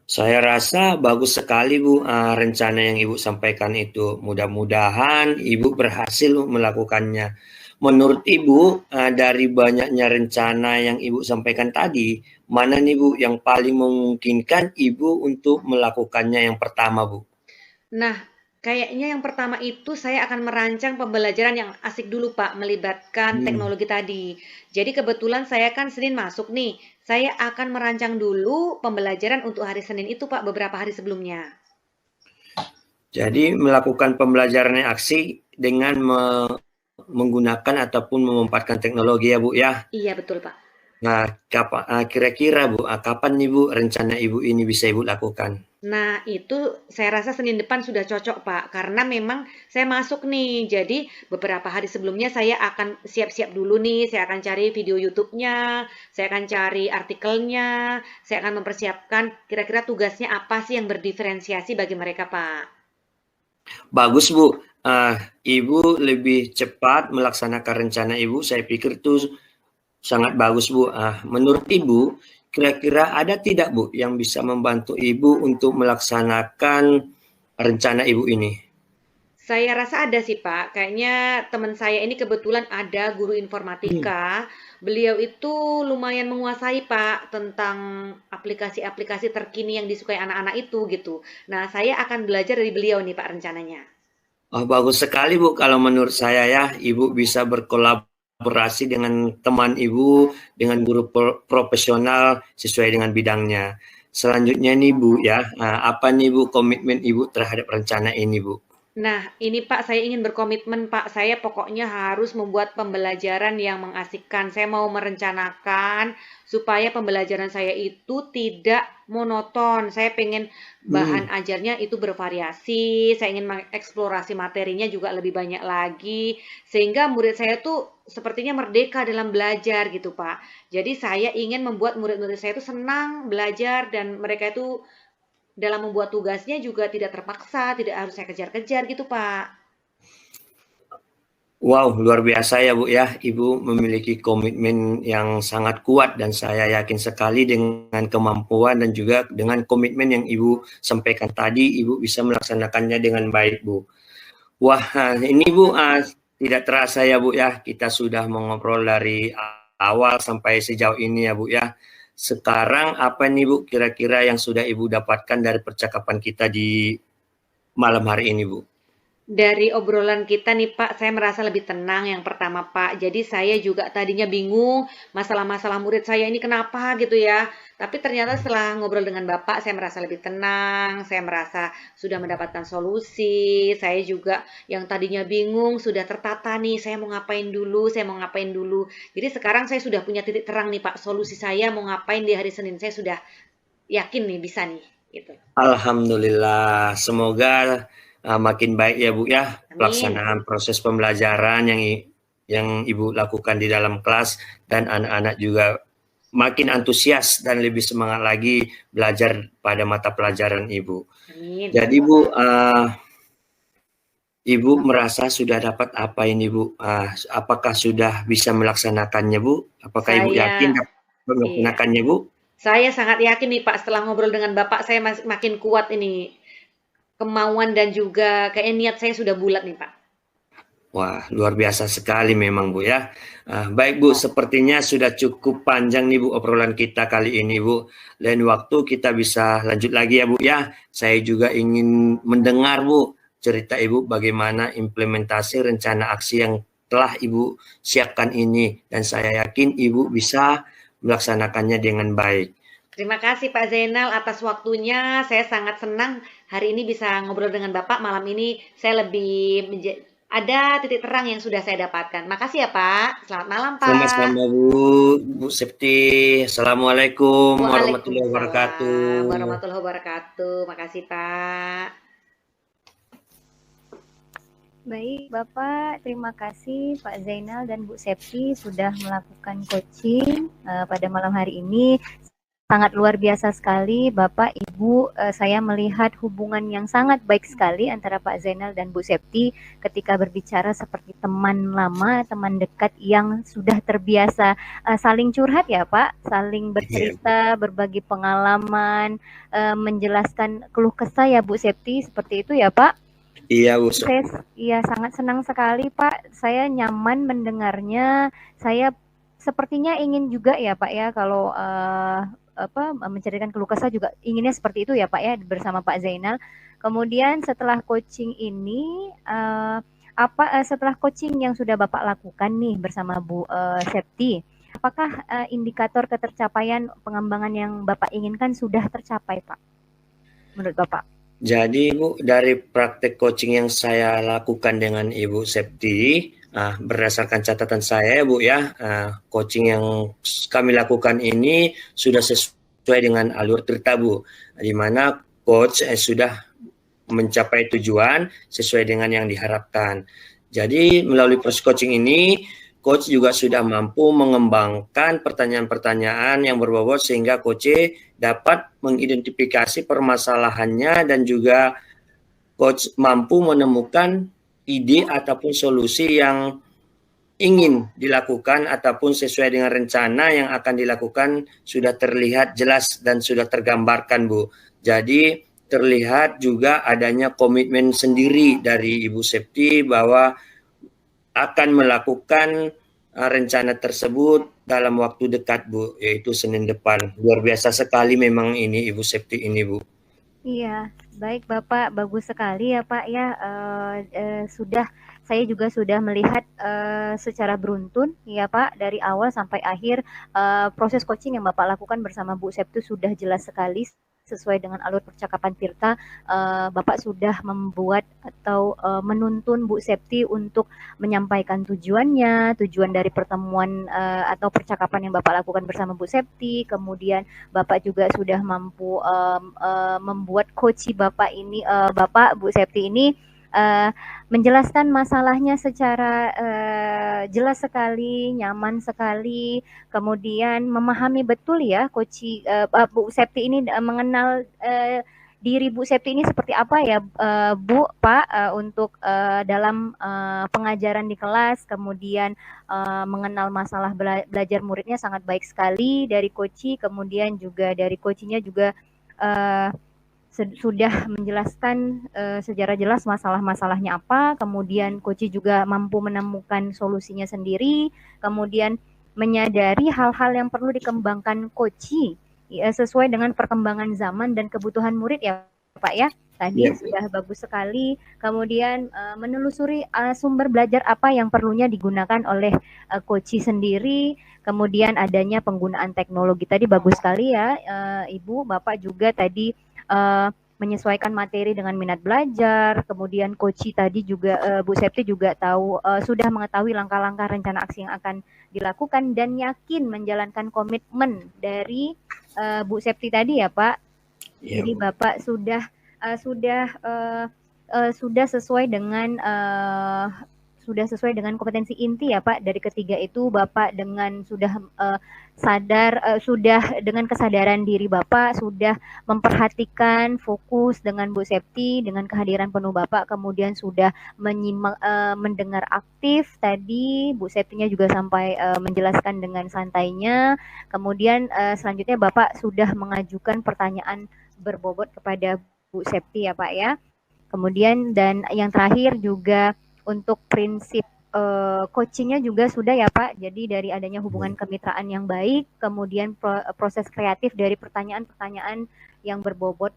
S3: Saya rasa bagus sekali Bu rencana yang Ibu sampaikan itu. Mudah-mudahan Ibu berhasil melakukannya. Menurut Ibu dari banyaknya rencana yang Ibu sampaikan tadi, mana nih Bu yang paling memungkinkan Ibu untuk melakukannya yang pertama Bu?
S1: Nah, kayaknya yang pertama itu saya akan merancang pembelajaran yang asik dulu, Pak, melibatkan teknologi tadi. Jadi kebetulan saya kan Senin masuk nih. Saya akan merancang dulu pembelajaran untuk hari Senin itu, Pak, beberapa hari sebelumnya.
S3: Jadi melakukan pembelajaran yang asik dengan menggunakan ataupun memanfaatkan teknologi ya Bu ya.
S1: Iya, betul, Pak.
S3: Nah, kira-kira Bu, kapan nih Bu rencana Ibu ini bisa Ibu lakukan?
S1: Nah, itu saya rasa Senin depan sudah cocok, Pak, karena memang saya masuk nih. Jadi, beberapa hari sebelumnya saya akan siap-siap dulu nih. Saya akan cari video YouTube-nya, saya akan cari artikelnya, saya akan mempersiapkan kira-kira tugasnya apa sih yang berdiferensiasi bagi mereka, Pak.
S3: Bagus Bu, Ibu lebih cepat melaksanakan rencana Ibu, saya pikir itu sangat bagus Bu. Menurut Ibu, kira-kira ada tidak Bu yang bisa membantu Ibu untuk melaksanakan rencana Ibu ini?
S1: Saya rasa ada sih Pak, kayaknya teman saya ini kebetulan ada guru informatika. Beliau itu lumayan menguasai Pak tentang aplikasi-aplikasi terkini yang disukai anak-anak itu gitu. Nah, saya akan belajar dari beliau nih Pak rencananya.
S3: Bagus sekali Bu, kalau menurut saya ya, Ibu bisa berkolaborasi berkolaborasi dengan teman Ibu, dengan guru profesional sesuai dengan bidangnya. Selanjutnya nih Bu ya, apa nih Bu komitmen Ibu terhadap rencana ini Bu?
S1: Nah, ini Pak, saya ingin berkomitmen Pak, saya pokoknya harus membuat pembelajaran yang mengasihkan. Saya mau merencanakan supaya pembelajaran saya itu tidak monoton. Saya pengen bahan ajarnya itu bervariasi, saya ingin mengeksplorasi materinya juga lebih banyak lagi, sehingga murid saya tuh sepertinya merdeka dalam belajar gitu Pak. Jadi saya ingin membuat murid-murid saya itu senang belajar dan mereka itu dalam membuat tugasnya juga tidak terpaksa, tidak harus saya kejar-kejar gitu, Pak.
S3: Wow, luar biasa ya Bu ya. Ibu memiliki komitmen yang sangat kuat dan saya yakin sekali dengan kemampuan dan juga dengan komitmen yang Ibu sampaikan tadi, Ibu bisa melaksanakannya dengan baik Bu. Wah, ini Bu, tidak terasa ya Bu ya, kita sudah mengobrol dari awal sampai sejauh ini ya Bu ya. Sekarang apa nih Bu kira-kira yang sudah Ibu dapatkan dari percakapan kita di malam hari ini Bu?
S1: Dari obrolan kita nih Pak, saya merasa lebih tenang yang pertama Pak. Jadi saya juga tadinya bingung masalah-masalah murid saya ini kenapa gitu ya. Tapi ternyata setelah ngobrol dengan Bapak, saya merasa lebih tenang, saya merasa sudah mendapatkan solusi. Saya juga yang tadinya bingung sudah tertata nih, saya mau ngapain dulu, saya mau ngapain dulu. Jadi sekarang saya sudah punya titik terang nih Pak, solusi saya mau ngapain di hari Senin. Saya sudah yakin nih bisa nih gitu.
S3: Alhamdulillah, semoga makin baik ya Bu ya.
S1: Amin.
S3: Pelaksanaan proses pembelajaran yang Ibu lakukan di dalam kelas dan anak-anak juga makin antusias dan lebih semangat lagi belajar pada mata pelajaran Ibu.
S1: Amin.
S3: Jadi Bu, Ibu merasa sudah dapat apa ini Bu? Apakah sudah bisa melaksanakannya Bu? Apakah Ibu yakin dapat melaksanakannya Bu?
S1: Saya sangat yakin nih Pak, setelah ngobrol dengan Bapak saya makin kuat ini kemauan dan juga kayak niat saya sudah bulat nih Pak.
S3: Wah, luar biasa sekali memang Bu ya. Baik Bu, sepertinya sudah cukup panjang nih Bu obrolan kita kali ini Bu. Lain waktu kita bisa lanjut lagi ya Bu ya. Saya juga ingin mendengar Bu cerita Ibu bagaimana implementasi rencana aksi yang telah Ibu siapkan ini. Dan saya yakin Ibu bisa melaksanakannya dengan baik.
S1: Terima kasih Pak Zainal atas waktunya. Saya sangat senang hari ini bisa ngobrol dengan Bapak. Malam ini saya lebih ada titik terang yang sudah saya dapatkan. Makasih ya Pak. Selamat malam Pak.
S3: Sama-sama Bu Septi. Assalamualaikum warahmatullahi wabarakatuh.
S1: Warahmatullahi wabarakatuh. Makasih Pak.
S2: Baik, Bapak, terima kasih Pak Zainal dan Bu Septi sudah melakukan coaching pada malam hari ini. Sangat luar biasa sekali, Bapak, Ibu. Saya melihat hubungan yang sangat baik sekali antara Pak Zainal dan Bu Septi ketika berbicara seperti teman lama, teman dekat yang sudah terbiasa saling curhat ya Pak, saling bercerita, berbagi pengalaman, menjelaskan keluh kesah ya Bu Septi, seperti itu ya Pak?
S3: Iya Bu.
S2: Iya, sangat senang sekali Pak. Saya nyaman mendengarnya. Saya sepertinya ingin juga ya Pak ya kalau menceritakan keluh kesah juga inginnya seperti itu ya Pak ya bersama Pak Zainal. Kemudian setelah coaching ini setelah coaching yang sudah Bapak lakukan nih bersama Bu Septi, apakah indikator ketercapaian pengembangan yang Bapak inginkan sudah tercapai Pak? Menurut Bapak?
S3: Jadi Bu, dari praktek coaching yang saya lakukan dengan Ibu Septi, berdasarkan catatan saya Bu ya, coaching yang kami lakukan ini sudah sesuai dengan alur cerita Bu, di mana coach sudah mencapai tujuan sesuai dengan yang diharapkan. Jadi melalui proses coaching ini, coach juga sudah mampu mengembangkan pertanyaan-pertanyaan yang berbobot sehingga coach dapat mengidentifikasi permasalahannya dan juga coach mampu menemukan ide ataupun solusi yang ingin dilakukan ataupun sesuai dengan rencana yang akan dilakukan sudah terlihat jelas dan sudah tergambarkan Bu. Jadi terlihat juga adanya komitmen sendiri dari Ibu Septi bahwa akan melakukan rencana tersebut dalam waktu dekat Bu, yaitu Senin depan. Luar biasa sekali memang ini Ibu Septi ini Bu.
S2: Iya, baik Bapak, bagus sekali ya Pak ya, sudah saya juga sudah melihat secara beruntun ya Pak, dari awal sampai akhir proses coaching yang Bapak lakukan bersama Bu Septu sudah jelas sekali sesuai dengan alur percakapan Tirta. Bapak sudah membuat atau menuntun Bu Septi untuk menyampaikan tujuan dari pertemuan atau percakapan yang Bapak lakukan bersama Bu Septi. Kemudian Bapak juga sudah mampu membuat coach Bapak Bu Septi ini menjelaskan masalahnya secara jelas sekali, nyaman sekali, kemudian memahami betul ya Bu Septi ini mengenal diri Bu Septi ini seperti apa ya Bu Pak untuk dalam pengajaran di kelas, kemudian mengenal masalah belajar muridnya sangat baik sekali dari coach, kemudian juga dari coachnya juga sudah menjelaskan secara jelas masalah-masalahnya apa, kemudian coach juga mampu menemukan solusinya sendiri, kemudian menyadari hal-hal yang perlu dikembangkan coach sesuai dengan perkembangan zaman dan kebutuhan murid ya Pak ya. Tadi sudah bagus sekali, kemudian menelusuri sumber belajar apa yang perlunya digunakan oleh coach sendiri, kemudian adanya penggunaan teknologi tadi bagus sekali ya Ibu, Bapak juga tadi menyesuaikan materi dengan minat belajar, kemudian coach tadi juga Bu Septi juga sudah mengetahui langkah-langkah rencana aksi yang akan dilakukan dan yakin menjalankan komitmen dari Bu Septi tadi ya Pak. Jadi Bapak sudah sesuai dengan kompetensi inti ya Pak. Dari ketiga itu Bapak dengan sudah dengan kesadaran diri Bapak sudah memperhatikan, fokus dengan Bu Septi dengan kehadiran penuh Bapak, kemudian sudah mendengar aktif tadi Bu Septinya juga sampai menjelaskan dengan santainya, kemudian selanjutnya Bapak sudah mengajukan pertanyaan berbobot kepada Bu Septi ya Pak ya. Kemudian dan yang terakhir juga untuk prinsip coachingnya juga sudah ya Pak. Jadi dari adanya hubungan kemitraan yang baik, kemudian proses kreatif dari pertanyaan-pertanyaan yang berbobot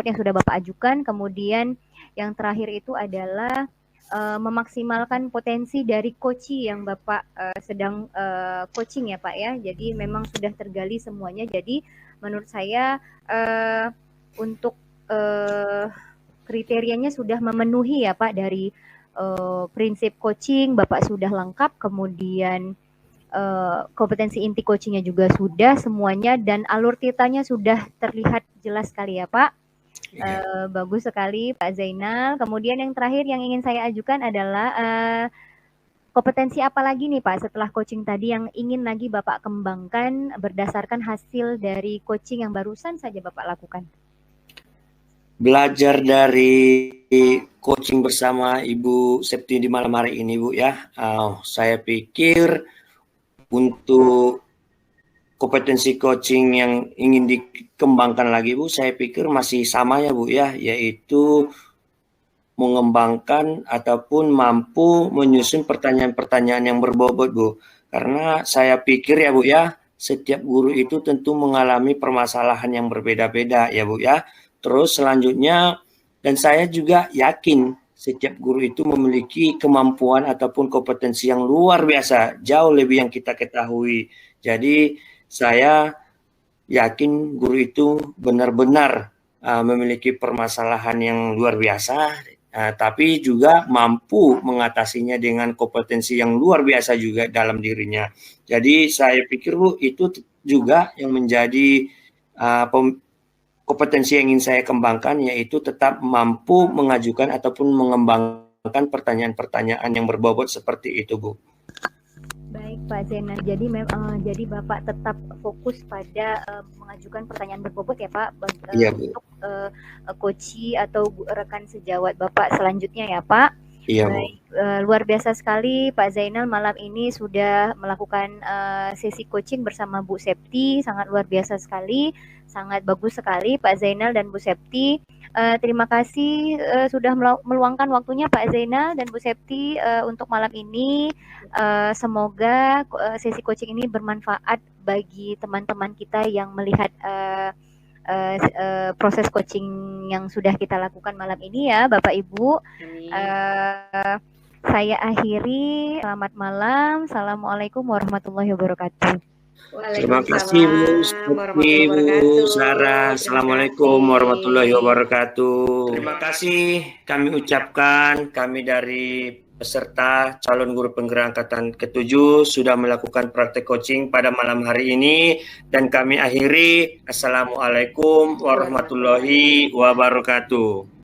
S2: yang sudah Bapak ajukan, kemudian yang terakhir itu adalah memaksimalkan potensi dari coach yang Bapak sedang coaching ya Pak ya. Jadi memang sudah tergali semuanya. Jadi menurut saya untuk kriterianya sudah memenuhi ya Pak, dari prinsip coaching Bapak sudah lengkap, kemudian kompetensi inti coachingnya juga sudah semuanya, dan alur titanya sudah terlihat jelas sekali ya Pak. Bagus sekali Pak Zainal. Kemudian yang terakhir yang ingin saya ajukan adalah kompetensi apa lagi nih Pak setelah coaching tadi yang ingin lagi Bapak kembangkan berdasarkan hasil dari coaching yang barusan saja Bapak lakukan?
S3: Belajar dari coaching bersama Ibu Septi di malam hari ini Bu ya, saya pikir untuk kompetensi coaching yang ingin dikembangkan lagi Bu, saya pikir masih sama ya Bu ya, yaitu mengembangkan ataupun mampu menyusun pertanyaan-pertanyaan yang berbobot Bu. Karena saya pikir ya Bu ya, setiap guru itu tentu mengalami permasalahan yang berbeda-beda ya Bu ya. Terus selanjutnya, dan saya juga yakin setiap guru itu memiliki kemampuan ataupun kompetensi yang luar biasa, jauh lebih yang kita ketahui. Jadi saya yakin guru itu benar-benar memiliki permasalahan yang luar biasa, tapi juga mampu mengatasinya dengan kompetensi yang luar biasa juga dalam dirinya. Jadi saya pikir Bu, itu juga yang menjadi kompetensi yang ingin saya kembangkan, yaitu tetap mampu mengajukan ataupun mengembangkan pertanyaan-pertanyaan yang berbobot seperti itu Bu.
S2: Baik Pak Zainal, jadi Bapak tetap fokus pada mengajukan pertanyaan berbobot ya Pak, untuk coach atau rekan sejawat Bapak selanjutnya ya Pak.
S3: Iya,
S2: baik, luar biasa sekali Pak Zainal malam ini sudah melakukan sesi coaching bersama Bu Septi, sangat luar biasa sekali, sangat bagus sekali Pak Zainal dan Bu Septi. Terima kasih sudah meluangkan waktunya Pak Zainal dan Bu Septi untuk malam ini. Semoga sesi coaching ini bermanfaat bagi teman-teman kita yang melihat proses coaching yang sudah kita lakukan malam ini ya, Bapak Ibu.
S1: Amin.
S2: Saya akhiri. Selamat malam. Assalamualaikum warahmatullahi wabarakatuh.
S3: Terima kasih Bu Sarah. Assalamualaikum warahmatullahi wabarakatuh. Terima kasih kami ucapkan, kami dari peserta calon guru penggerak angkatan ke-7 sudah melakukan praktek coaching pada malam hari ini, dan kami akhiri. Assalamualaikum warahmatullahi wabarakatuh.